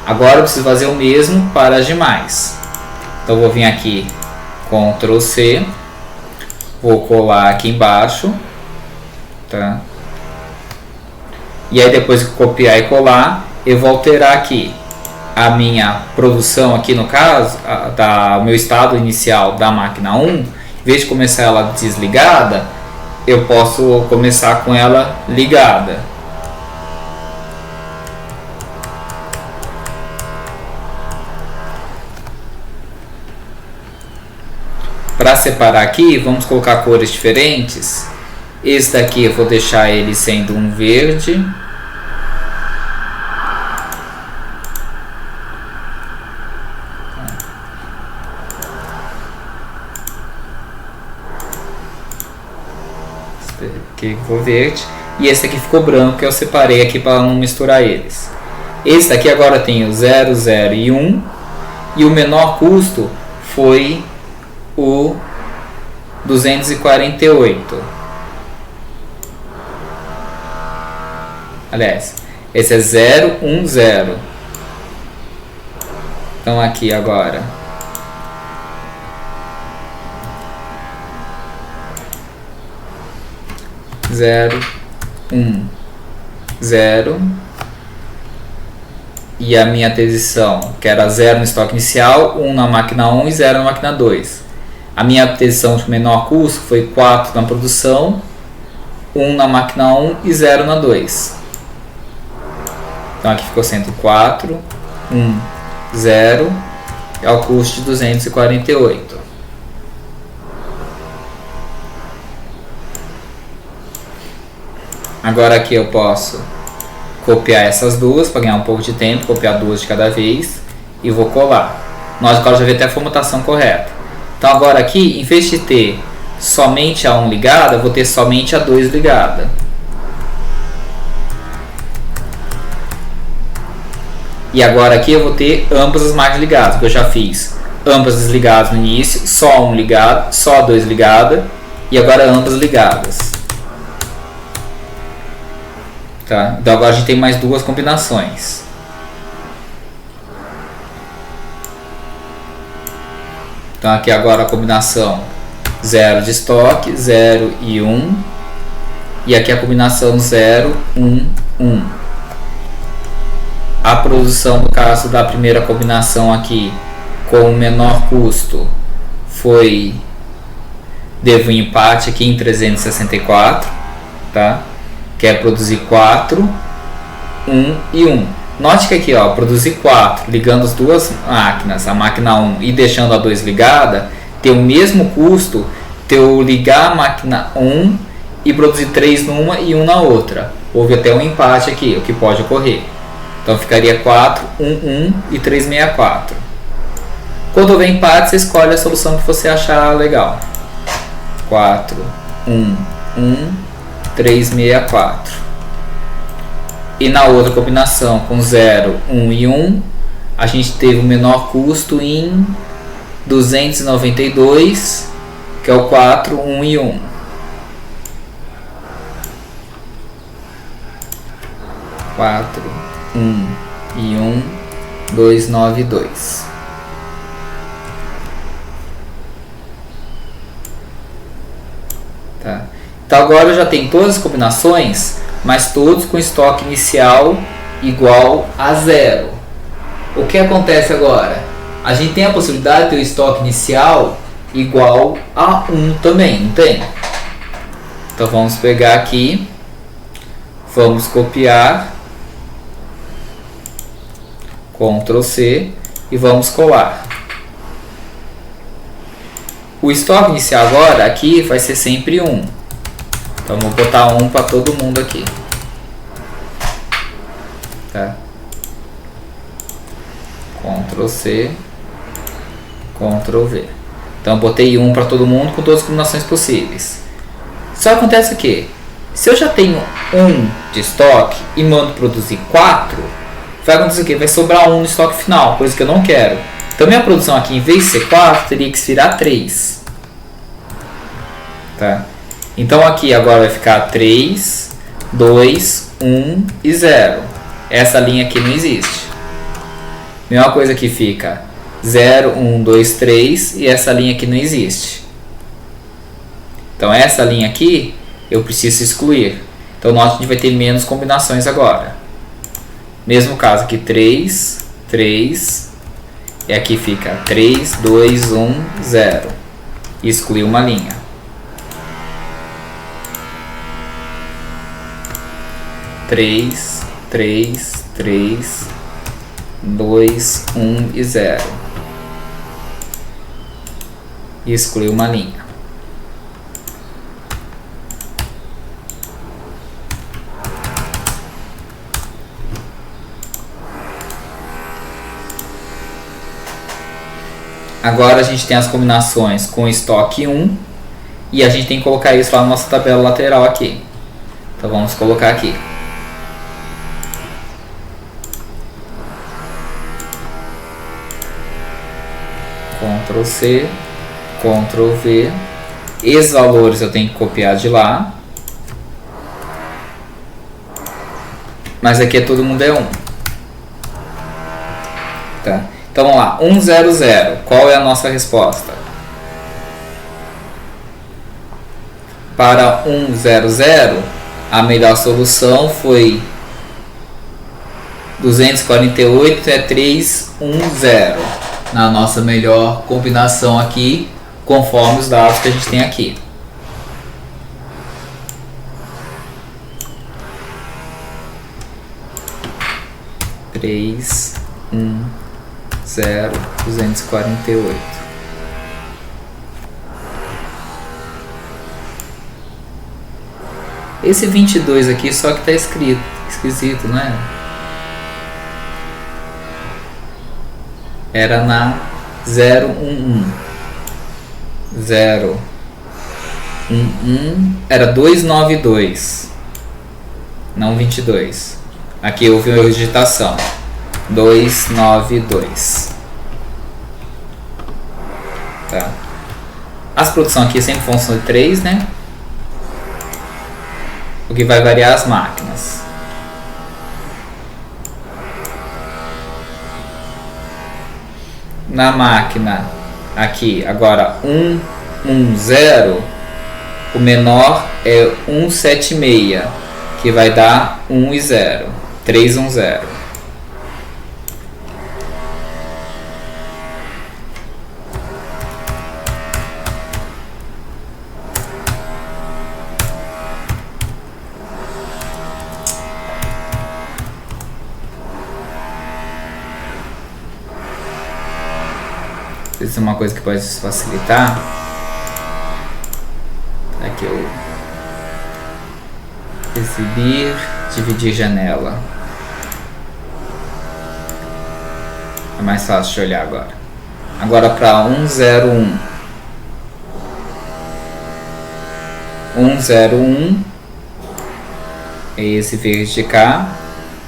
Agora eu preciso fazer o mesmo para as demais. Então eu vou vir aqui, Ctrl C, vou colar aqui embaixo, tá? E aí depois que copiar e colar, eu vou alterar aqui a minha produção aqui no caso, o meu estado inicial da máquina 1, em vez de começar ela desligada, eu posso começar com ela ligada. Para separar aqui, vamos colocar cores diferentes. Esse daqui eu vou deixar ele sendo um verde. Esse aqui ficou verde. E esse aqui ficou branco, que eu separei aqui para não misturar eles. Esse daqui agora tem o 0, 0 e 1. E o menor custo foi o 248. Aliás, esse é 0, 1, 0. Então aqui agora zero, 1, 0. E a minha aquisição, que era 0 no estoque inicial, 1 na máquina 1 e 0 na máquina 2. A minha aquisição de menor custo foi 4 na produção, 1 na máquina 1 e 0 na 2. Então aqui ficou sendo 4, 1, 0, ao custo de 248. Agora aqui eu posso copiar essas duas para ganhar um pouco de tempo, copiar duas de cada vez e vou colar. Nós agora já vemos até a formatação correta. Então agora aqui, em vez de ter somente a 1 ligada, eu vou ter somente a 2 ligada. E agora aqui eu vou ter ambas as máquinas ligadas, porque eu já fiz ambas desligadas no início, só 1 ligado, só a 2 ligada e agora ambas ligadas. Tá? Então agora a gente tem mais duas combinações. Então aqui agora a combinação 0 de estoque, 0 e 1. E aqui a combinação 0, 1, 1. A produção no caso da primeira combinação aqui com o menor custo foi, devo um empate aqui em 364, tá? Que é produzir 4, 1 e 1. Note que aqui, ó, produzir 4 ligando as duas máquinas, a máquina 1 e deixando a 2 ligada, tem o mesmo custo de eu ligar a máquina 1 e produzir 3 numa e 1 na outra. Houve até um empate aqui, o que pode ocorrer. Então ficaria 4, 1, 1 e 364. Quando houver empate, você escolhe a solução que você achar legal. 4, 1, 1, 364. E na outra combinação com 0, 1 e 1, a gente teve o menor custo em 292, que é o 4, 1 e 1. 4, 1 e 1, 292. Tá? Então agora eu já tenho todas as combinações, mas todos com estoque inicial igual a 0. O que acontece agora? A gente tem a possibilidade de ter o estoque inicial igual a 1 também, não tem? Então vamos pegar aqui, vamos copiar, Ctrl C e vamos colar. O estoque inicial agora aqui vai ser sempre 1. Então vou botar 1 para todo mundo aqui. Tá? Ctrl C, Ctrl V. Então botei 1 para todo mundo com todas as combinações possíveis. Só acontece o que? Se eu já tenho 1 de estoque e mando produzir 4, vai acontecer o quê? Vai sobrar 1 no estoque final, coisa que eu não quero. Então minha produção aqui, em vez de ser 4, teria que virar 3. Tá? Então aqui agora vai ficar 3, 2, 1 e 0. Essa linha aqui não existe. Mesma coisa que fica 0, 1, 2, 3 e essa linha aqui não existe. Então essa linha aqui eu preciso excluir. Então nota que a gente vai ter menos combinações agora. Mesmo caso aqui 3, 3 e aqui fica 3, 2, 1, 0. E excluir uma linha. Três, 3, 3, 2, 1 e 0. E excluir uma linha. Agora a gente tem as combinações com estoque 1 e a gente tem que colocar isso lá na nossa tabela lateral aqui. Então vamos colocar aqui. Ctrl C, Ctrl V. Esses valores eu tenho que copiar de lá. Mas aqui todo mundo é 1. Tá? Então vamos lá. 1, 0, 0. Qual é a nossa resposta? Para 1, 0, 0, a melhor solução foi 248 é 3, 1, 0. Na nossa melhor combinação aqui, conforme os dados que a gente tem aqui. Três, 1, 0, 248. Esse 22 aqui só que está escrito, esquisito, não é? Era na 011. 011 era 292, não 22. Aqui houve uma digitação. 292. Tá. As produções aqui sempre funcionam de 3, né? O que vai variar as máquinas. Na máquina aqui, agora 110, o menor é 176, que vai dar 1 e 0. 310. Isso é uma coisa que pode facilitar. Aqui eu exibir, dividir janela. É mais fácil de olhar agora. Agora para 101. 101 é esse verde de cá.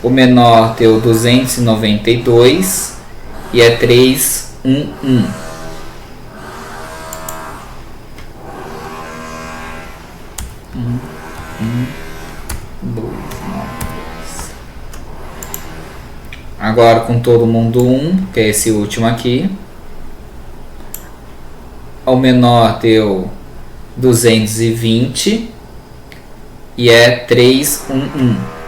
O menor deu 292 e é 311. Agora com todo mundo 1, que é esse último aqui. O menor deu 220 e é 311.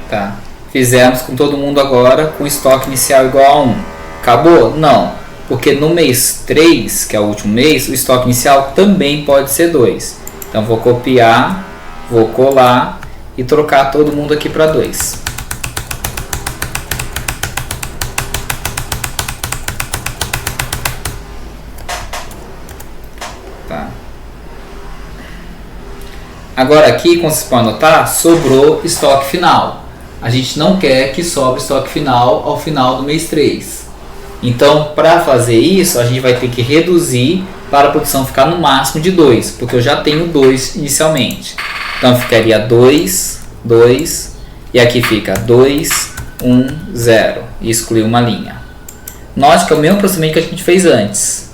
Tá. Fizemos com todo mundo agora com estoque inicial igual a 1. Acabou? Não. Porque no mês 3, que é o último mês, o estoque inicial também pode ser 2. Então vou copiar, vou colar e trocar todo mundo aqui para 2. Tá. Agora aqui, como vocês podem notar, sobrou estoque final. A gente não quer que sobre estoque final ao final do mês 3. Então, para fazer isso, a gente vai ter que reduzir para a produção ficar no máximo de 2, porque eu já tenho 2 inicialmente. Então, ficaria 2, 2, e aqui fica 2, 1, 0, e excluir uma linha. Note que é o mesmo procedimento que a gente fez antes.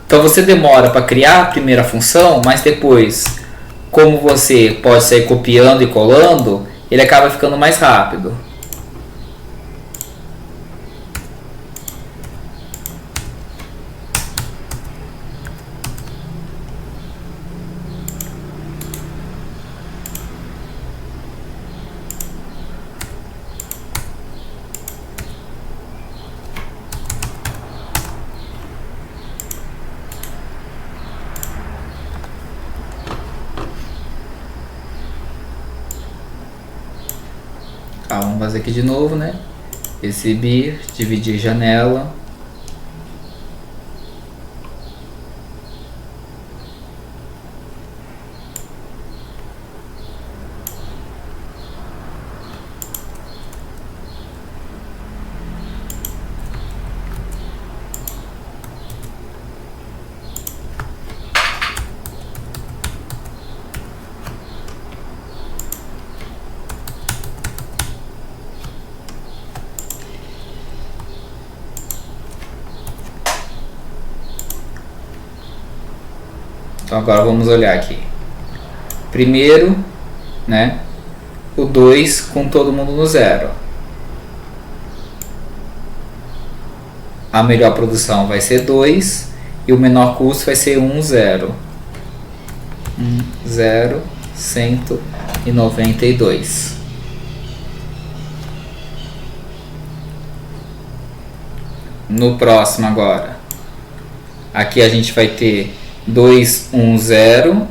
Então, você demora para criar a primeira função, mas depois, como você pode sair copiando e colando, ele acaba ficando mais rápido. Vamos fazer aqui de novo, né? Exibir, dividir janela. Então agora vamos olhar aqui. Primeiro, né, o 2 com todo mundo no 0. A melhor produção vai ser 2 e o menor custo vai ser 1, 0. 1, 0, 192. No próximo agora, aqui a gente vai ter 2, 1, 0.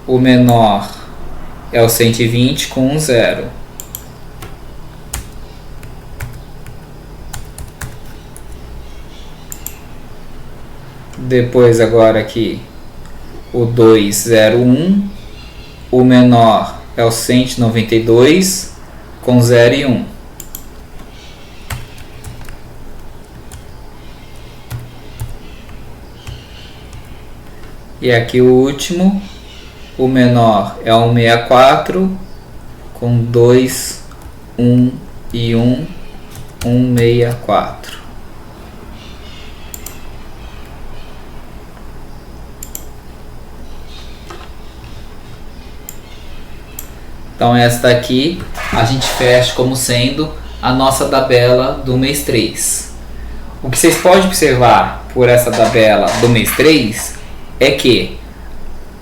O menor é o 120 com 1, 0. Depois agora aqui o 2, 0, 1. O menor é o 192 com 0 e 1. E aqui o último, o menor é o 164 com 2, 1 e 1, 164. Então esta daqui a gente fecha como sendo a nossa tabela do mês 3. O que vocês podem observar por essa tabela do mês 3 é que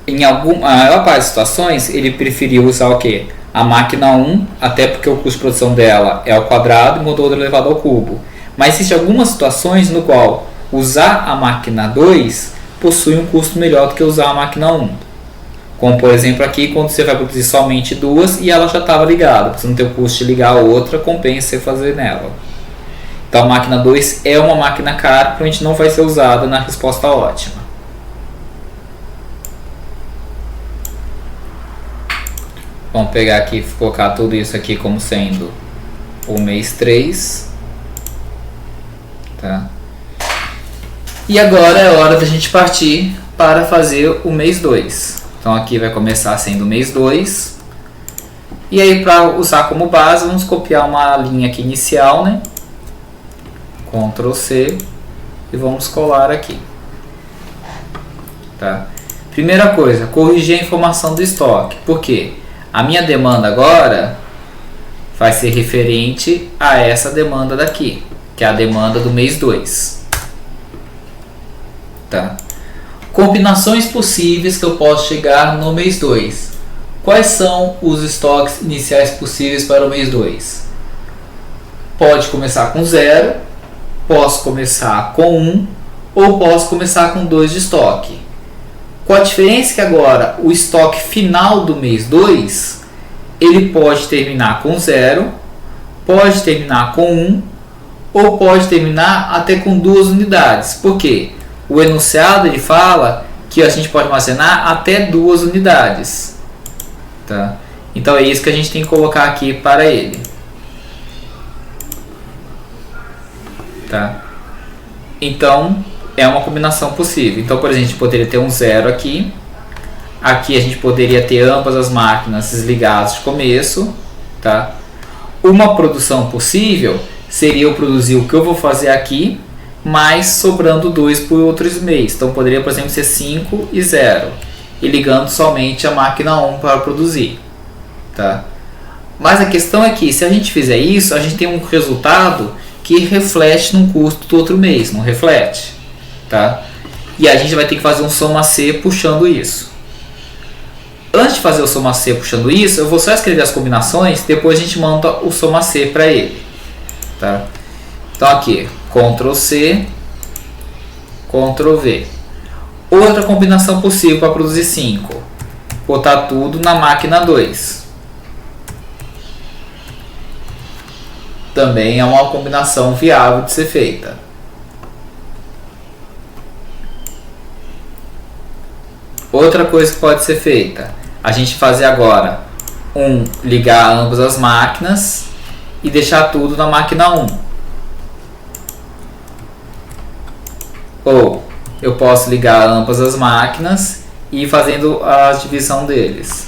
em a maior parte das situações ele preferiu usar o que? A máquina 1, até porque o custo de produção dela é ao quadrado e o motor elevado ao cubo. Mas existem algumas situações no qual usar a máquina 2 possui um custo melhor do que usar a máquina 1. Como por exemplo aqui, quando você vai produzir somente duas e ela já estava ligada, para você não ter o custo de ligar a outra, compensa você fazer nela. Então a máquina 2 é uma máquina cara, provavelmente não vai ser usada na resposta ótima. Vamos pegar aqui e colocar tudo isso aqui como sendo o mês 3. Tá? E agora é hora da gente partir para fazer o mês 2. Então aqui vai começar sendo o mês 2. E aí para usar como base, vamos copiar uma linha aqui inicial, né? Ctrl C e vamos colar aqui. Tá? Primeira coisa, corrigir a informação do estoque. Por quê? A minha demanda agora vai ser referente a essa demanda daqui, que é a demanda do mês 2. Tá? Combinações possíveis que eu posso chegar no mês 2. Quais são os estoques iniciais possíveis para o mês 2? Pode começar com 0, posso começar com 1 ou posso começar com 2 de estoque. Com a diferença que agora o estoque final do mês 2, ele pode terminar com 0, pode terminar com 1 ou pode terminar até com 2 unidades. Por quê? O enunciado ele fala que a gente pode armazenar até 2 unidades. Tá? Então é isso que a gente tem que colocar aqui para ele. Tá? Então é uma combinação possível. Então, por exemplo, a gente poderia ter um 0 aqui. Aqui a gente poderia ter ambas as máquinas desligadas de começo. Tá? Uma produção possível seria eu produzir o que eu vou fazer aqui, mas sobrando 2 por outros meios. Então poderia, por exemplo, ser 5 e 0. E ligando somente a máquina 1 para produzir. Tá? Mas a questão é que se a gente fizer isso, a gente tem um resultado que reflete no custo do outro mês, não reflete, tá? E a gente vai ter que fazer um soma C puxando isso. Antes de fazer o soma C puxando isso, eu vou só escrever as combinações, depois a gente monta o soma C para ele, tá? Então aqui, Ctrl C, Ctrl V. Outra combinação possível para produzir 5, botar tudo na máquina 2. Também é uma combinação viável de ser feita. Outra coisa que pode ser feita, a gente fazer agora ligar ambas as máquinas e deixar tudo na máquina 1. Ou eu posso ligar ambas as máquinas e ir fazendo a divisão deles.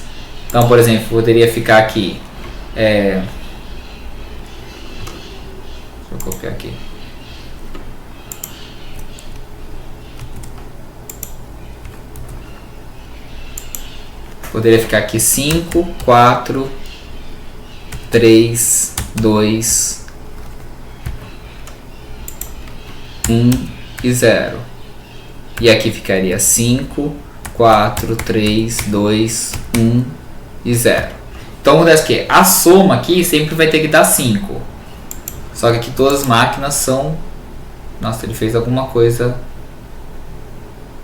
Então, por exemplo, poderia ficar aqui. Deixa eu copiar aqui. Poderia ficar aqui 5, 4, 3, 2, 1 e 0. E aqui ficaria 5, 4, 3, 2, 1 e 0. Então acontece que a soma aqui sempre vai ter que dar 5. Só que aqui todas as máquinas são... Nossa, ele fez alguma coisa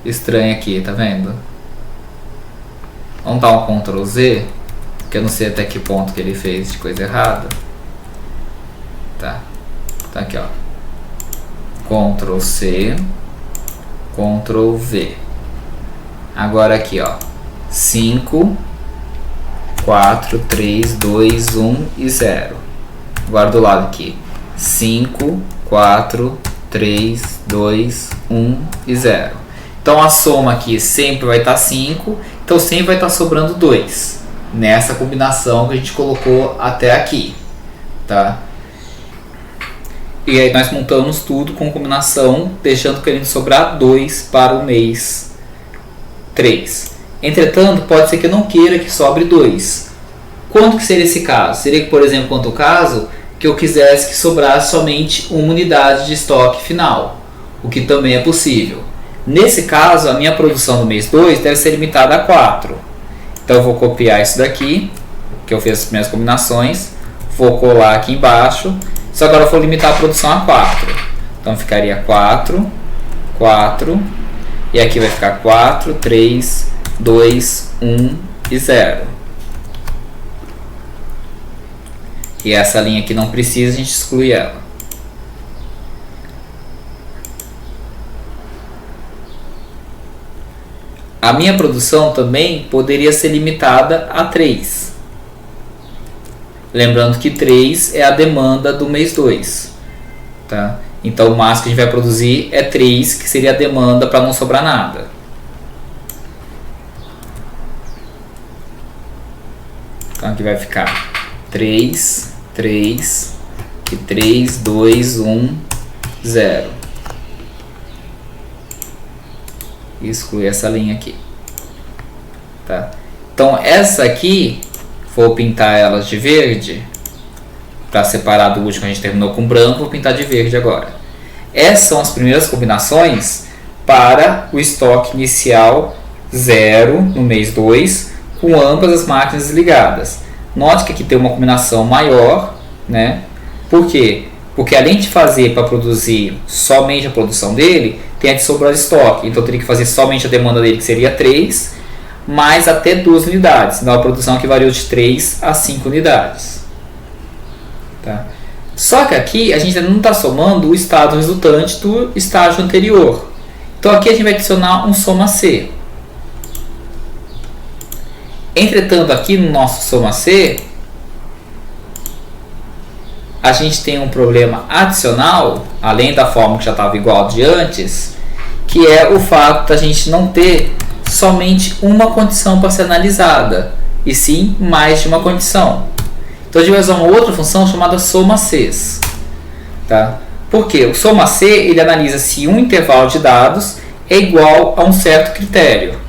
estranha aqui, tá vendo? Vamos dar um Ctrl Z, que eu não sei até que ponto que ele fez de coisa errada. Tá. Tá aqui, ó. Ctrl C, Ctrl V. Agora aqui, ó. 5, 4, 3, 2, 1 e 0. Agora do lado aqui. 5, 4, 3, 2, 1 e 0. Então a soma aqui sempre vai estar 5, então sempre vai estar sobrando 2 nessa combinação que a gente colocou até aqui, tá? E aí nós montamos tudo com combinação, deixando querendo sobrar 2 para o mês 3. Entretanto, pode ser que eu não queira que sobre 2. Quanto que seria esse caso? Seria, por exemplo, quanto o caso que eu quisesse que sobrasse somente uma unidade de estoque final, o que também é possível. Nesse caso, a minha produção no mês 2 deve ser limitada a 4. Então eu vou copiar isso daqui, que eu fiz as primeiras combinações, vou colar aqui embaixo, só agora eu vou limitar a produção a 4. Então ficaria 4, 4, e aqui vai ficar 4, 3, 2, 1 e 0. E essa linha aqui não precisa, a gente exclui ela. A minha produção também poderia ser limitada a 3. Lembrando que 3 é a demanda do mês 2. Tá? Então o máximo que a gente vai produzir é 3, que seria a demanda para não sobrar nada. Então aqui vai ficar 3, 3, e 3, 2, 1, 0. E excluir essa linha aqui. Tá? Então essa aqui, vou pintar elas de verde, para separar do último que a gente terminou com branco, vou pintar de verde agora. Essas são as primeiras combinações para o estoque inicial 0 no mês 2, com ambas as máquinas ligadas. Note que aqui tem uma combinação maior, né? Por quê? Porque além de fazer para produzir somente a produção dele, tem a de sobrar estoque. Então eu teria que fazer somente a demanda dele, que seria 3, mais até 2 unidades. Então a produção aqui variou de 3 a 5 unidades. Tá? Só que aqui a gente ainda não está somando o estado resultante do estágio anterior. Então aqui a gente vai adicionar um soma C. Entretanto, aqui no nosso soma C, a gente tem um problema adicional, além da forma que já estava igual de antes, que é o fato da gente não ter somente uma condição para ser analisada, e sim mais de uma condição. Então a gente vai usar uma outra função chamada soma Cs. Tá? Por quê? O soma C ele analisa se um intervalo de dados é igual a um certo critério.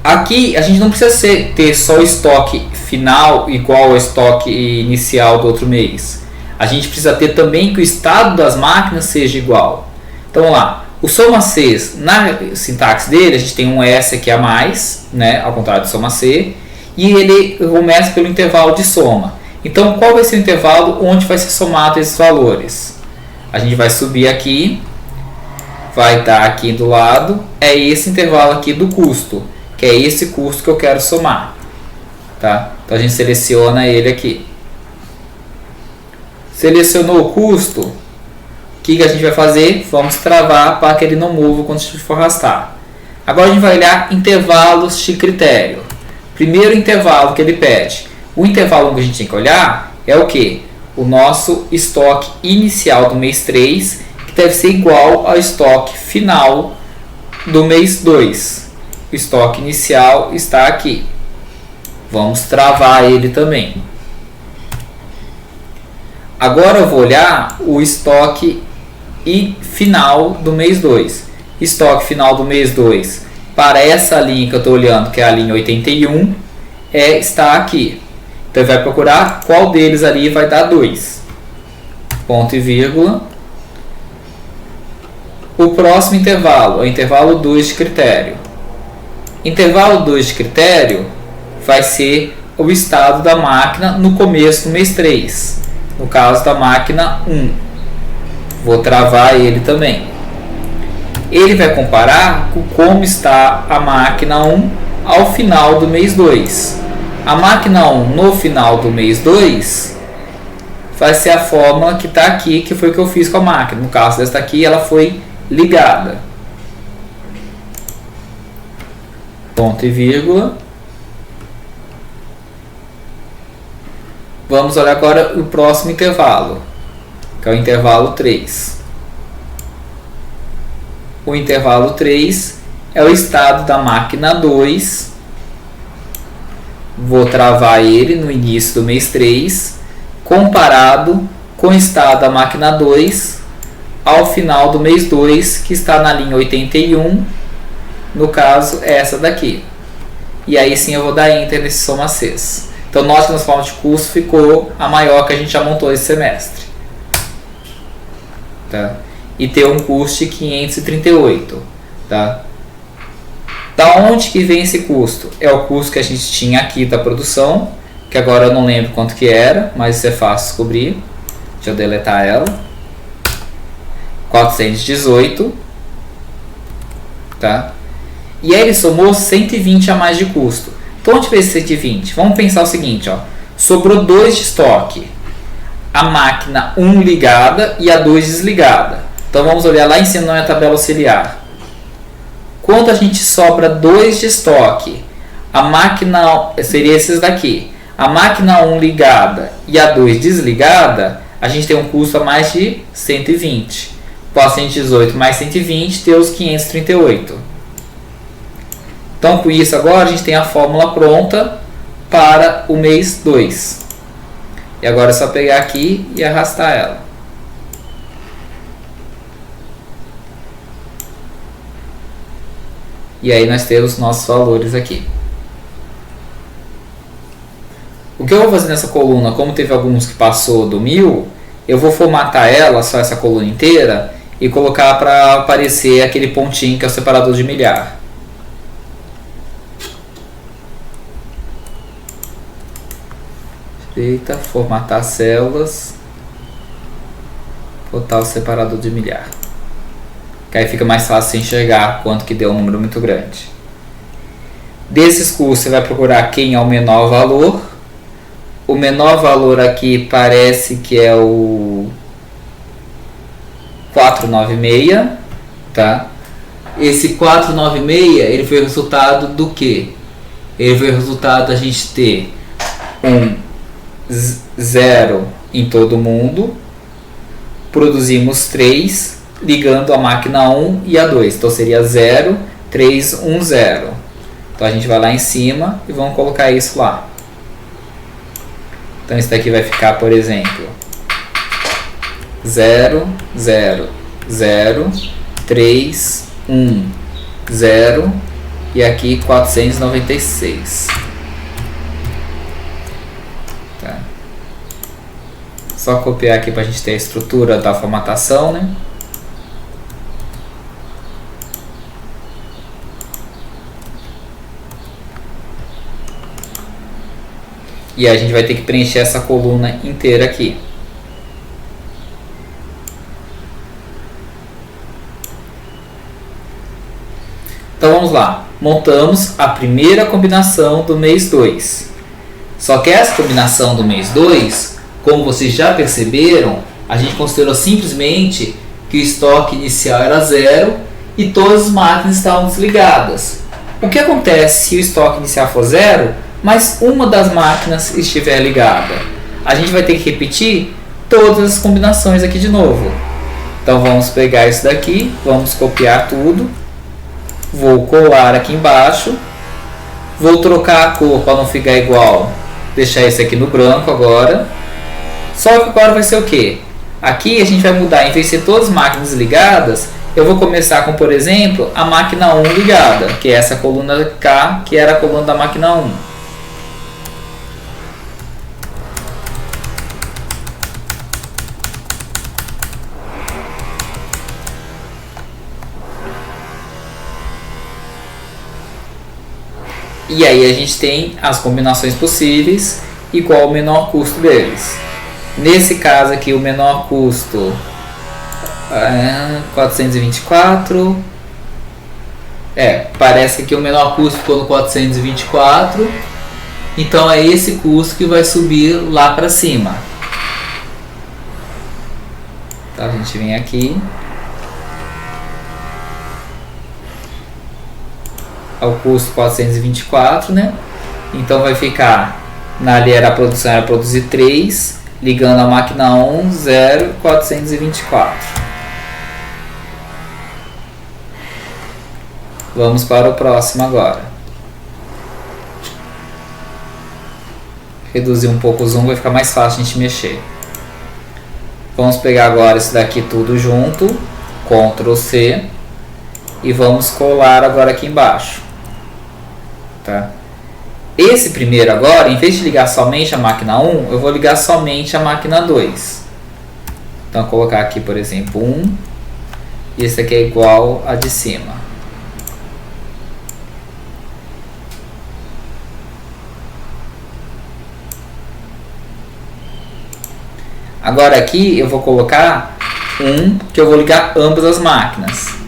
Aqui a gente não precisa ter só o estoque final igual ao estoque inicial do outro mês. A gente precisa ter também que o estado das máquinas seja igual. Então vamos lá. O soma C, na sintaxe dele, a gente tem um S aqui a mais, né, ao contrário do soma C, e ele começa pelo intervalo de soma. Então qual vai ser o intervalo onde vai ser somado esses valores? A gente vai subir aqui, vai dar aqui do lado, é esse intervalo aqui do custo, que é esse custo que eu quero somar. Tá? Então a gente seleciona ele aqui. Selecionou o custo, o que a gente vai fazer? Vamos travar para que ele não mova quando a gente for arrastar. Agora a gente vai olhar intervalos de critério. Primeiro intervalo que ele pede. O intervalo que a gente tem que olhar é o que? O nosso estoque inicial do mês 3, que deve ser igual ao estoque final do mês 2. O estoque inicial está aqui. Vamos travar ele também. Agora eu vou olhar o estoque final do mês 2. Estoque final do mês 2 para essa linha que eu estou olhando, que é a linha 81, está aqui. Então ele vai procurar qual deles ali vai dar 2. Ponto e vírgula. O próximo intervalo é o intervalo 2 de critério. Intervalo 2 de critério vai ser o estado da máquina no começo do mês 3. No caso da máquina 1. Vou travar ele também. Ele vai comparar com como está a máquina 1 ao final do mês 2. A máquina 1 no final do mês 2 vai ser a fórmula que está aqui, que foi o que eu fiz com a máquina. No caso desta aqui, ela foi ligada. Ponto e vírgula. Vamos olhar agora o próximo intervalo, que é o intervalo 3. O intervalo 3 é o estado da máquina 2. Vou travar ele no início do mês 3, comparado com o estado da máquina 2 ao final do mês 2, que está na linha 81, no caso essa daqui. E aí sim eu vou dar Enter nesse soma Cs. Então note que nossa forma de custo ficou a maior que a gente já montou esse semestre. Tá? E tem um custo de 538. Tá? Da onde que vem esse custo? É o custo que a gente tinha aqui da produção, que agora eu não lembro quanto que era, mas isso é fácil descobrir. Deixa eu deletar ela. 418. Tá? E aí ele somou 120 a mais de custo. Então onde veio esse 120? Vamos pensar o seguinte, ó. Sobrou 2 de estoque. A máquina 1 ligada e a 2 desligada. Então vamos olhar lá em cima na minha tabela auxiliar. Quando a gente sobra 2 de estoque, a máquina seria esses daqui. A máquina 1 ligada e a 2 desligada, a gente tem um custo a mais de 120. 418 mais 120 deu os 538. Então, com isso, agora a gente tem a fórmula pronta para o mês 2. E agora é só pegar aqui e arrastar ela. E aí nós temos nossos valores aqui. O que eu vou fazer nessa coluna, como teve alguns que passou do 1000, eu vou formatar ela, só essa coluna inteira, e colocar para aparecer aquele pontinho que é o separador de milhar. Eita, formatar células, botar o separador de milhar, que aí fica mais fácil enxergar quanto que deu um número muito grande. Desses custos você vai procurar quem é o menor valor. O menor valor aqui parece que é o 496. tá? Esse 496, ele foi o resultado do quê? Ele foi o resultado da gente ter um 0 em todo mundo, produzimos 3, ligando a máquina 1 e a 2, então seria 0, 3, 1, 0. Então a gente vai lá em cima e vamos colocar isso lá. Então isso daqui vai ficar, por exemplo, 0, 0, 0, 3, 1, 0 e aqui 496. Tá. Só copiar aqui para a gente ter a estrutura da formatação, né? E a gente vai ter que preencher essa coluna inteira aqui. Então vamos lá. Montamos a primeira combinação do mês 2. Só que essa combinação do mês 2, como vocês já perceberam, a gente considerou simplesmente que o estoque inicial era 0 e todas as máquinas estavam desligadas. O que acontece se o estoque inicial for 0, mas uma das máquinas estiver ligada? A gente vai ter que repetir todas as combinações aqui de novo. Então vamos pegar isso daqui, vamos copiar tudo, vou colar aqui embaixo, vou trocar a cor para não ficar igual, deixar esse aqui no branco agora. Só que agora vai ser o que? Aqui a gente vai mudar, em vez de ser todas as máquinas ligadas, eu vou começar com, por exemplo, a máquina 1 ligada, que é essa coluna K, que era a coluna da máquina 1. E aí a gente tem as combinações possíveis e qual o menor custo deles. Nesse caso aqui o menor custo é 424. Parece que aqui o menor custo ficou no 424. Então é esse custo que vai subir lá para cima. Tá, a gente vem aqui. Ao custo 424, né? Então vai ficar, ali era a produção, era produzir 3, ligando a máquina 1, 0, 424. Vamos para o próximo agora. Reduzir um pouco o zoom, vai ficar mais fácil a gente mexer. Vamos pegar agora isso daqui tudo junto, Ctrl C, e vamos colar agora aqui embaixo. Tá? Esse primeiro agora, em vez de ligar somente a máquina 1, eu vou ligar somente a máquina 2. Então, vou colocar aqui, por exemplo, 1, e esse aqui é igual a de cima. Agora aqui eu vou colocar 1, que eu vou ligar ambas as máquinas.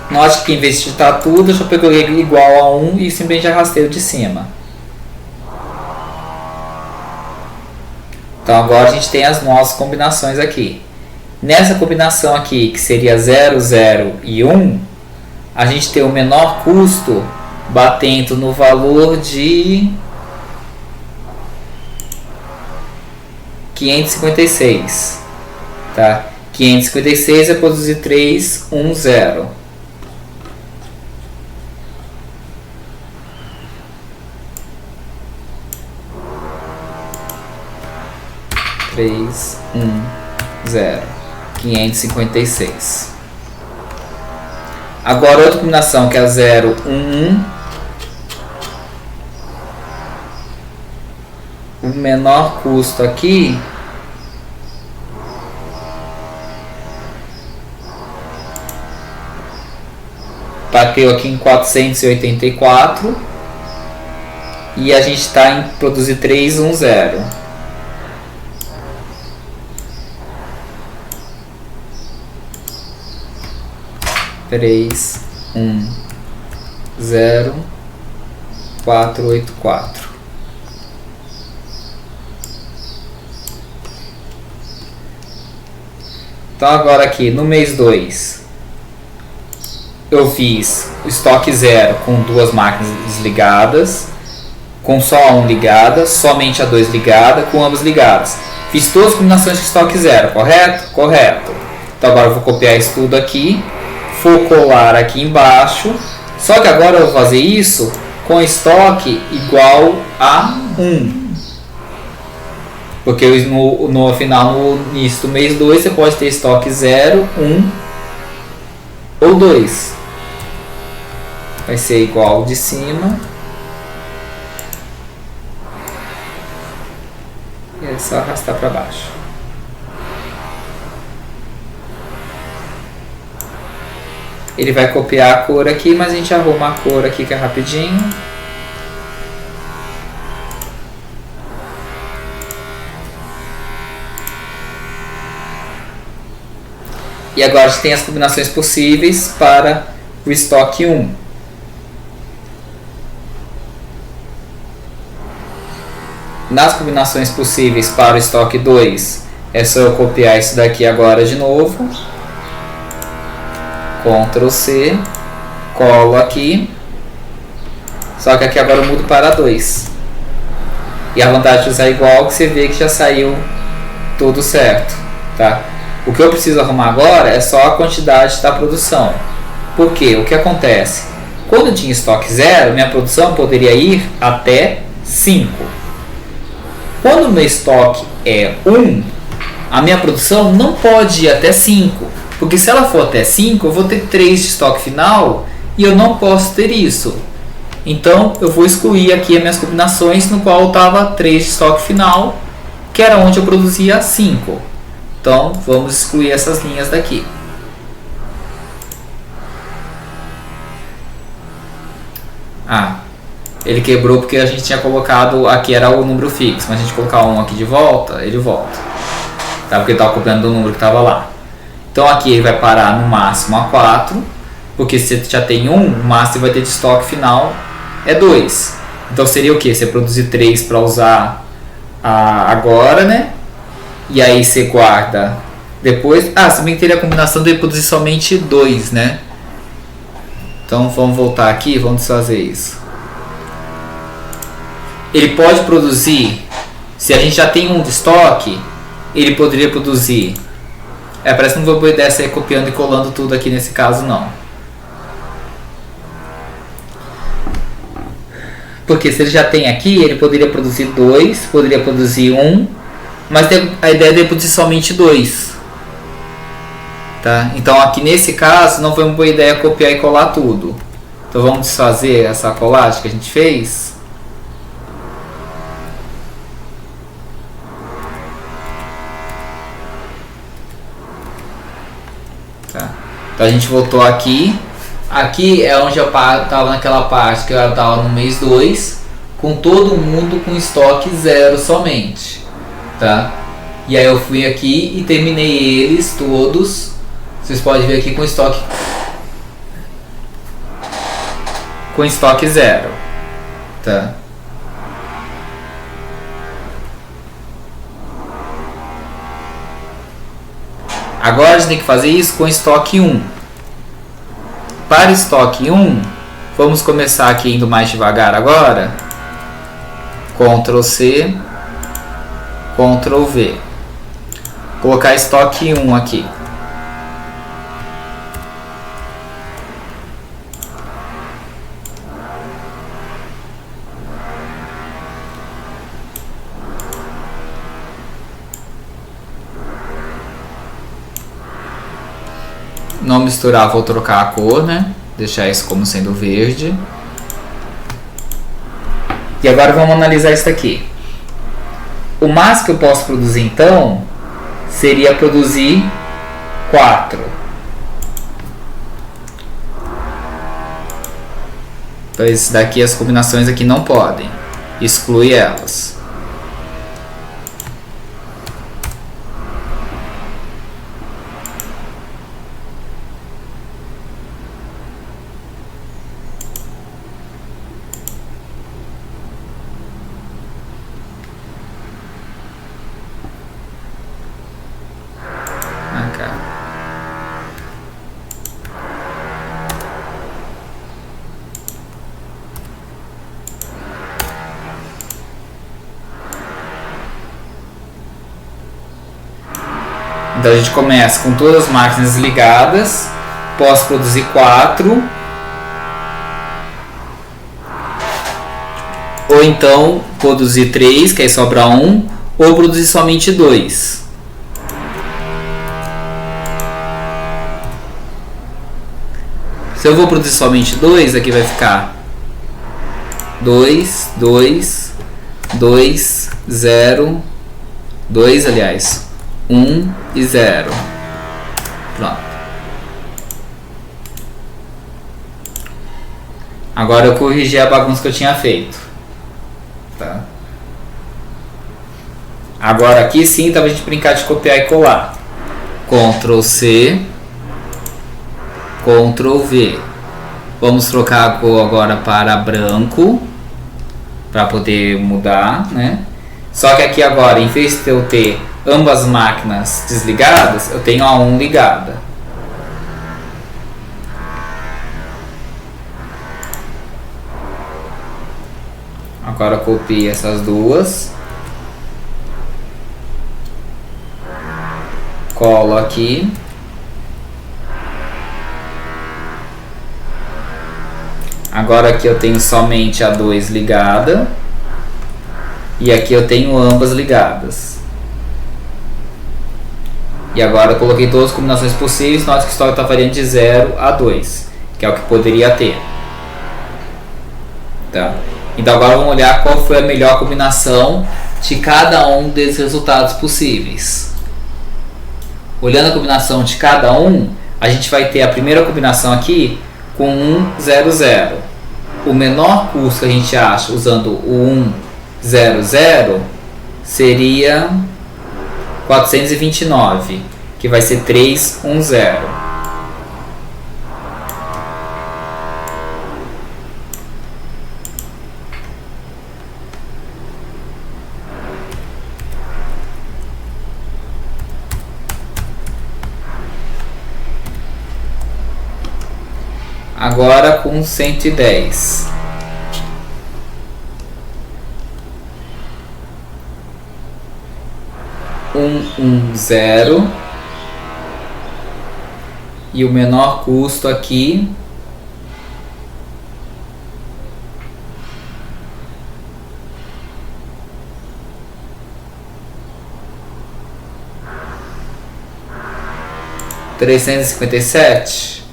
Note que em vez de digitar tudo, eu só peguei igual a 1 e simplesmente arrastei o de cima. Então agora a gente tem as nossas combinações aqui. Nessa combinação aqui, que seria 0, 0 e 1, a gente tem o menor custo batendo no valor de 556. Tá? 556 é produzir 3, 1, 0. 3, 1, 0, 556. Agora outra combinação que é a 0, 1, 1. O menor custo aqui bateu aqui em 484 e a gente está em produzir 3, 1, 0. 3, 1, 0,484. Então agora aqui no mês 2 eu fiz o estoque 0 com 2 máquinas desligadas, com só a 1 ligada, somente a 2 ligada, com ambas ligadas. Fiz todas as combinações de estoque 0, correto? Correto. Então agora eu vou copiar isso tudo aqui, vou colar aqui embaixo, só que agora eu vou fazer isso com estoque igual a 1. Porque no final, no início do mês 2, você pode ter estoque 0, 1 ou 2. Vai ser igual ao de cima. E é só arrastar para baixo. Ele vai copiar a cor aqui, mas a gente arruma a cor aqui que é rapidinho. E agora a gente tem as combinações possíveis para o estoque 1. Nas combinações possíveis para o estoque 2, é só eu copiar isso daqui agora de novo. Ctrl C, colo aqui. Só que aqui agora eu mudo para 2. E a vantagem de usar igual é que você vê que já saiu tudo certo, tá? O que eu preciso arrumar agora é só a quantidade da produção. Por quê? O que acontece? Quando eu tinha estoque 0, minha produção poderia ir até 5. Quando o meu estoque é 1, a minha produção não pode ir até 5. Porque se ela for até 5, eu vou ter 3 de estoque final e eu não posso ter isso. Então eu vou excluir aqui as minhas combinações no qual estava 3 de estoque final, que era onde eu produzia 5. Então, vamos excluir essas linhas daqui. Ele quebrou porque a gente tinha colocado, aqui era o número fixo, mas a gente colocar 1 aqui de volta, ele volta. Tá? Porque ele estava copiando do número que estava lá. Então aqui ele vai parar no máximo a 4, porque se você já tem 1, o máximo vai ter de estoque final é 2. Então seria o que? Você produzir 3 para usar agora, né? E aí você guarda depois. Se bem que teria a combinação de produzir somente 2, né? Então vamos voltar aqui, vamos desfazer isso. Ele pode produzir, se a gente já tem 1 de estoque, ele poderia produzir. Parece que não vou boa ideia sair copiando e colando tudo aqui nesse caso não. Porque se ele já tem aqui, ele poderia produzir 2, poderia produzir 1. Mas a ideia é de produzir somente 2. Tá? Então aqui nesse caso não foi uma boa ideia copiar e colar tudo. Então vamos desfazer essa colagem que a gente fez. Tá? Então a gente voltou aqui. Aqui é onde eu estava naquela parte que eu estava no mês 2, com todo mundo com estoque 0 somente. Tá? E aí eu fui aqui e terminei eles todos. Vocês podem ver aqui com estoque 0, tá? Agora a gente tem que fazer isso com estoque 1. Para estoque 1, vamos começar aqui indo mais devagar agora. Ctrl C, Ctrl V. Colocar estoque 1 aqui. Não misturar, vou trocar a cor, né? Deixar isso como sendo verde. E agora vamos analisar isso aqui. O máximo que eu posso produzir então seria produzir 4. Então esse daqui, as combinações aqui não podem. Exclui elas. Então a gente começa com todas as máquinas ligadas, posso produzir 4, ou então produzir 3, que aí sobra 1, ou produzir somente 2. Se eu vou produzir somente 2, aqui vai ficar 2, 2, 2, 0, 2, aliás, 1 e 0. Pronto. Agora eu corrigi a bagunça que eu tinha feito. Tá? Agora aqui sim dá pra gente brincar de copiar e colar. Ctrl C, Ctrl V. Vamos trocar a cor agora para branco, para poder mudar, né? Só que aqui agora, em vez de eu ter ambas máquinas desligadas, eu tenho a 1 ligada. Agora copio essas duas, colo aqui. Agora aqui eu tenho somente a 2 ligada e aqui eu tenho ambas ligadas. E agora eu coloquei todas as combinações possíveis. Note que o estoque está variando de 0 a 2, que é o que poderia ter. Tá. Então agora vamos olhar qual foi a melhor combinação de cada um desses resultados possíveis. Olhando a combinação de cada um, a gente vai ter a primeira combinação aqui com 1, 0, 0. O menor custo que a gente acha usando o 1, 0, 0 seria 429, que vai ser 3, 1, 0. Agora com 110. Zero. E o menor custo aqui R$ 357.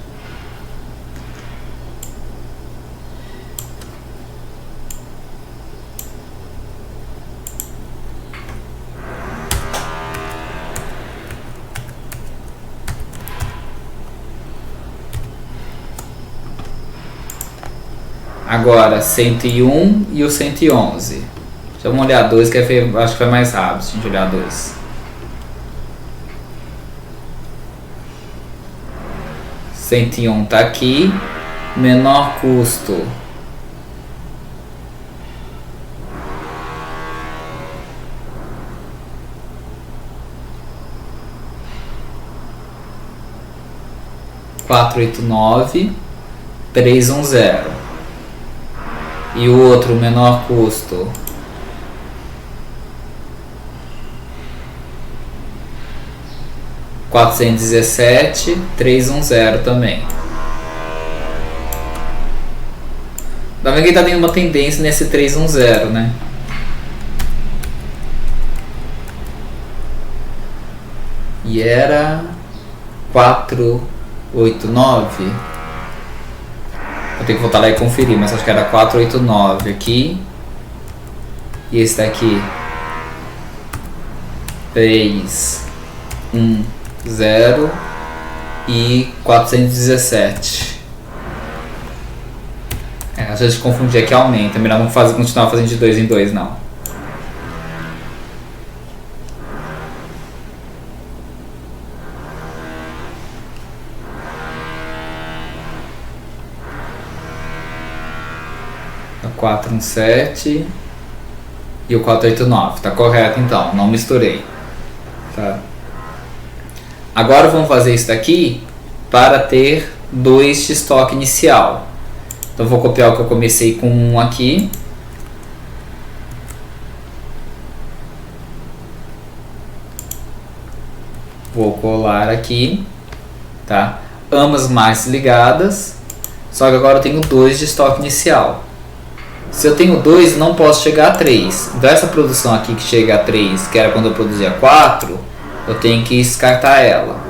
Agora 101 e o 111. Vamos olhar 2, que acho que foi mais rápido se a gente olhar 2. 101 está aqui. Menor custo R$ 489,310. E o outro menor custo R$ 417,310 também. Dá pra ver que tá tendo uma tendência nesse 310, né? E era 489. Eu tenho que voltar lá e conferir, mas acho que era 489 aqui. E esse daqui 310 e 417. Às vezes confundir aqui aumenta. É melhor não continuar fazendo de 2 em 2, não. O 417 e o 489. Tá correto então, não misturei. Tá. Agora vamos fazer isso daqui para ter 2 de estoque inicial. Então vou copiar o que eu comecei com 1 aqui. Vou colar aqui, tá? Ambas máquinas ligadas, só que agora eu tenho 2 de estoque inicial. Se eu tenho 2, não posso chegar a 3. Então essa produção aqui que chega a 3, que era quando eu produzia 4, eu tenho que descartar ela.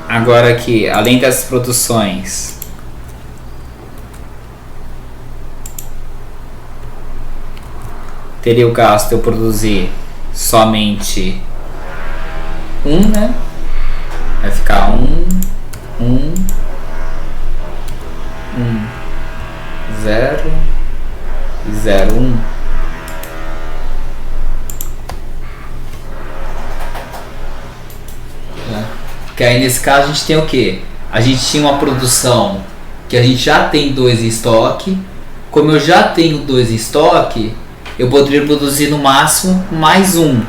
Agora aqui, além dessas produções, teria o gasto de eu produzir somente um, né? Vai ficar 0 e 0, 1. Que aí nesse caso a gente tem o que? A gente tinha uma produção que a gente já tem 2 em estoque. Como eu já tenho 2 em estoque, eu poderia produzir no máximo mais um.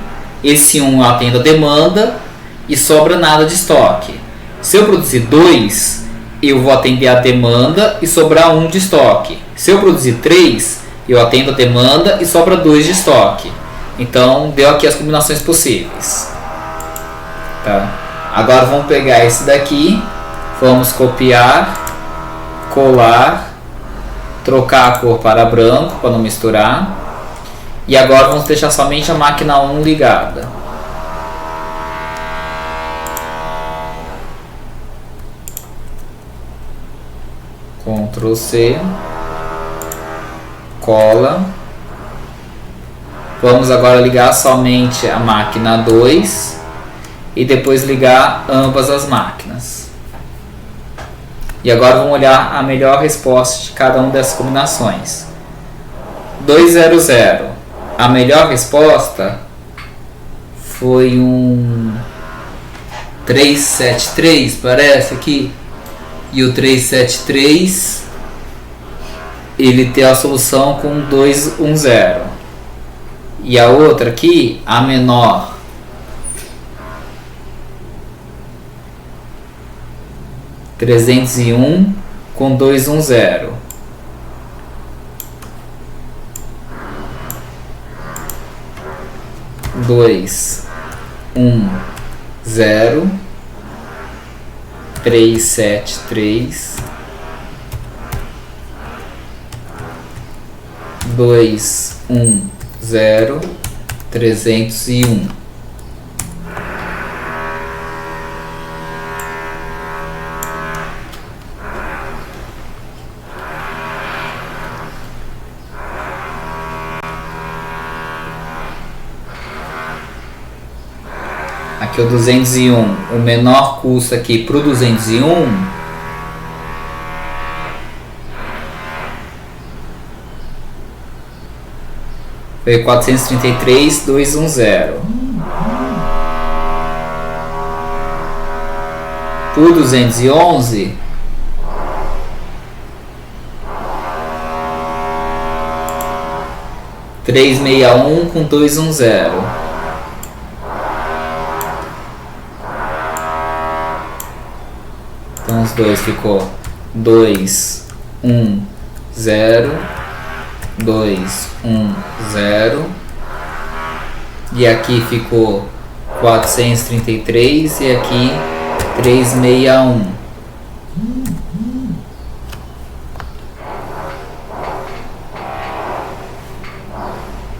Esse 1 eu atendo a demanda e sobra nada de estoque. Se eu produzir 2, eu vou atender a demanda e sobrar 1 de estoque. Se eu produzir 3, eu atendo a demanda e sobra 2 de estoque. Então deu aqui as combinações possíveis. Tá? Agora vamos pegar esse daqui, vamos copiar, colar, trocar a cor para branco para não misturar. E agora vamos deixar somente a máquina 1 ligada. Ctrl C, cola. Vamos agora ligar somente a máquina 2. E depois ligar ambas as máquinas. E agora vamos olhar a melhor resposta de cada uma dessas combinações. 200. A melhor resposta foi um 373, parece aqui. E o 373 ele tem a solução com 210. E a outra aqui, a menor, (301) com 210. (210) 373 210 301. Aqui o 201, o menor custo aqui para o 201 foi 433.210. Por 211 361 com 210. Então os dois ficou 210 210 e aqui ficou 433 e aqui 361.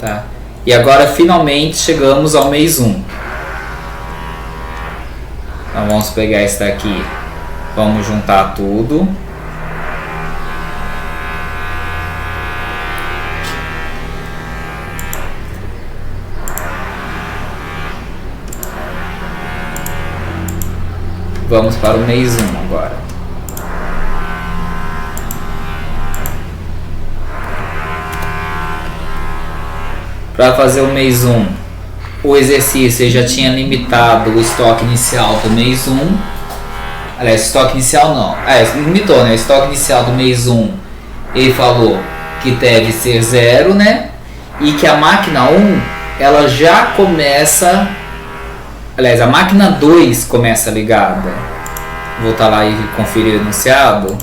Tá? E agora finalmente chegamos ao mês 1. Então vamos pegar esse daqui, vamos juntar tudo. Vamos para o mês 1 agora. Para fazer o mês 1, o exercício já tinha limitado o estoque inicial do mês 1. Aliás, estoque inicial não. Limitou, né? O estoque inicial do mês 1 ele falou que deve ser 0, né? E que a máquina 1, ela já começa... Aliás, a máquina 2 começa ligada. Vou voltar lá e conferir o enunciado.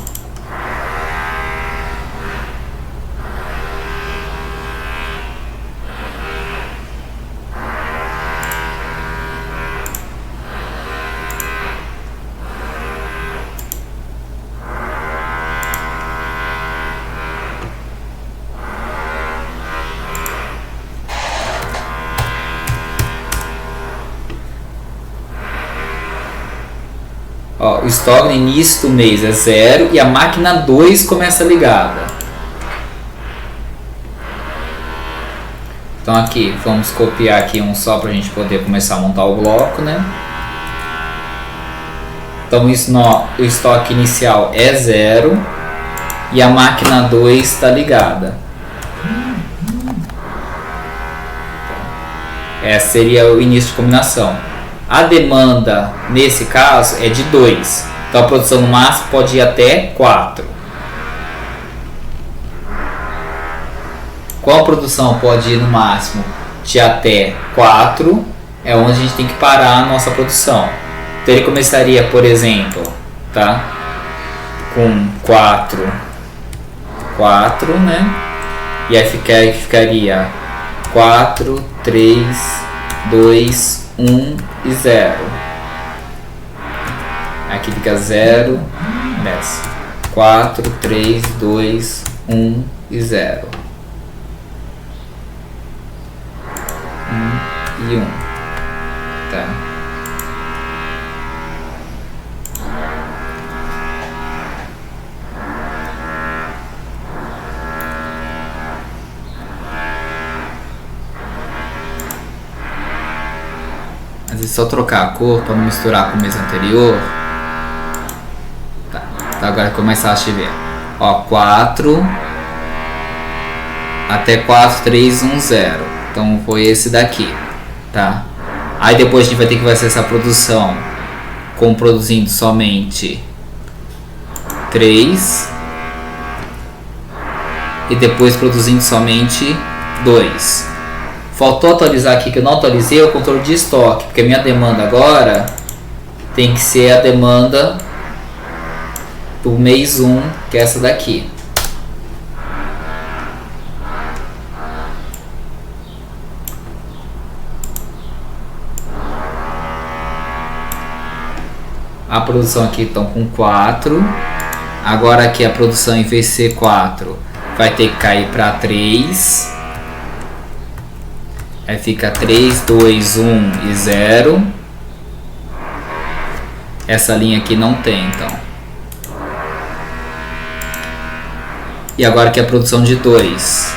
Ó, o estoque no início do mês é 0 e a máquina 2 começa ligada. Então aqui, vamos copiar aqui um só para a gente poder começar a montar o bloco, né? Então isso o estoque inicial é 0 e a máquina 2 está ligada. Esse seria o início de combinação. A demanda, nesse caso, é de 2. Então a produção no máximo pode ir até 4. Qual a produção pode ir no máximo de até 4? É onde a gente tem que parar a nossa produção. Então ele começaria, por exemplo, tá? Com 4, né? E aí ficaria 4, 3, 2, 1 e 0. Aqui fica 0, desce. 4, 3, 2, 1 e 0. 1 e 1. Tá. Às vezes só trocar a cor para não misturar com o mês anterior. Tá. Então agora começar a ver. Ó, 4 até 4, 3, 1, 0. Então foi esse daqui, tá? Aí depois a gente vai ter que fazer essa produção com produzindo somente 3 e depois produzindo somente 2. Faltou atualizar aqui que eu não atualizei o controle de estoque, porque a minha demanda agora tem que ser a demanda do mês 1, que é essa daqui. A produção aqui estão com 4. Agora aqui a produção em vez de ser 4 vai ter que cair para 3. Aí fica 3, 2, 1 e 0. Essa linha aqui não tem, então. E agora aqui a produção de 2.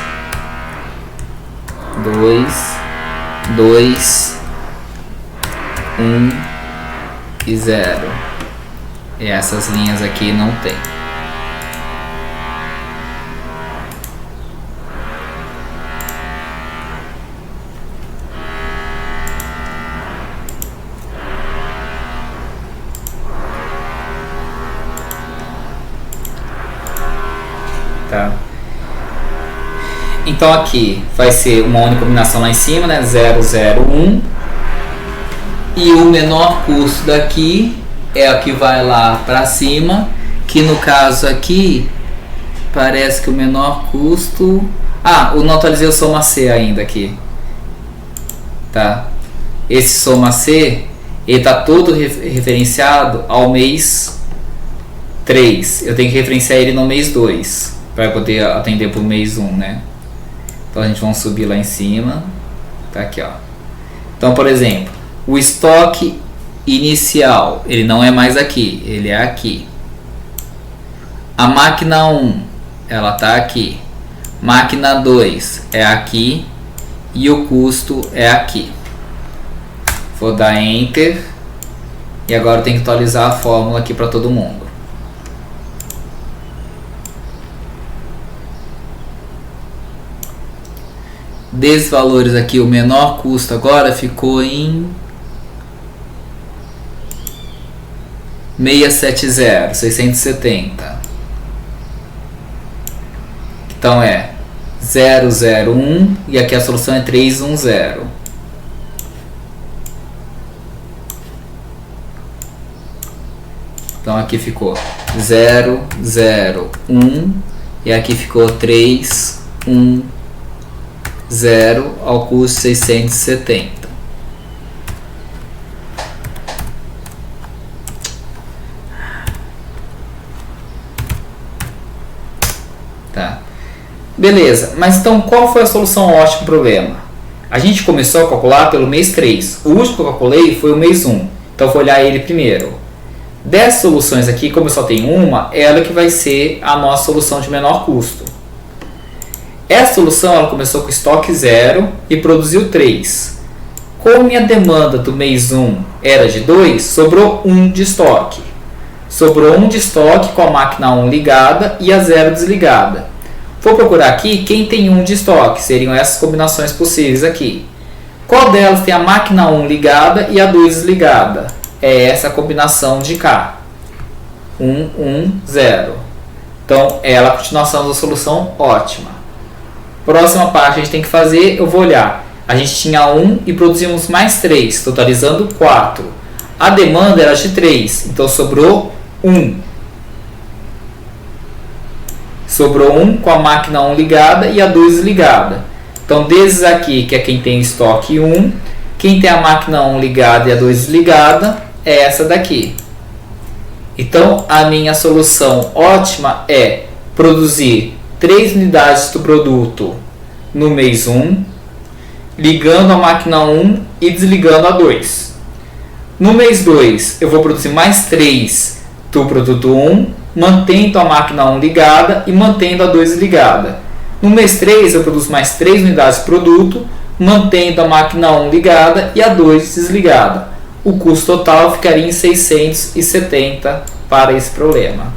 2, 1 e 0. E essas linhas aqui não tem. Tá? Então aqui vai ser uma única combinação lá em cima, né? 0, 0, 1. E o menor custo daqui é a que vai lá para cima, que no caso aqui parece que o menor custo... Ah, eu não atualizei o soma C ainda aqui. Tá? Esse soma C, ele tá todo referenciado ao mês 3. Eu tenho que referenciar ele no mês 2 para poder atender para o mês 1, né? Então a gente vai subir lá em cima. Tá aqui, ó. Então, por exemplo, o estoque inicial, ele não é mais aqui, ele é aqui. A máquina 1, ela tá aqui. Máquina 2 é aqui e o custo é aqui. Vou dar Enter e agora eu tenho que atualizar a fórmula aqui para todo mundo. Desses valores aqui, o menor custo agora ficou em 670. Então é 001 e aqui a solução é 310. Então aqui ficou 001 e aqui ficou 310 ao custo 670. Tá. Beleza, mas então qual foi a solução ótima para o problema? A gente começou a calcular pelo mês 3. O último que eu calculei foi o mês 1. Então eu vou olhar ele primeiro. Dessas soluções aqui, como eu só tenho uma, ela que vai ser a nossa solução de menor custo. Essa solução ela começou com estoque 0 e produziu 3. Como minha demanda do mês 1 era de 2, sobrou 1 de estoque. Sobrou 1 de estoque com a máquina 1 ligada e a 0 desligada. Vou procurar aqui quem tem 1 de estoque, seriam essas combinações possíveis aqui. Qual delas tem a máquina 1 ligada e a 2 desligada? É essa combinação de cá. 1, 1, 0. Então, ela é a continuação da solução ótima. Próxima parte a gente tem que fazer, eu vou olhar. A gente tinha 1 e produzimos mais 3, totalizando 4. A demanda era de 3, então sobrou 1. Sobrou 1 com a máquina 1 ligada e a 2 desligada. Então, desses aqui, que é quem tem estoque 1, quem tem a máquina 1 ligada e a 2 desligada, é essa daqui. Então, a minha solução ótima é produzir 3 unidades do produto no mês 1, ligando a máquina 1 e desligando a 2. No mês 2, eu vou produzir mais 3 do produto 1, mantendo a máquina 1 ligada e mantendo a 2 desligada. No mês 3, eu produzo mais 3 unidades do produto, mantendo a máquina 1 ligada e a 2 desligada. O custo total ficaria em 670 para esse problema.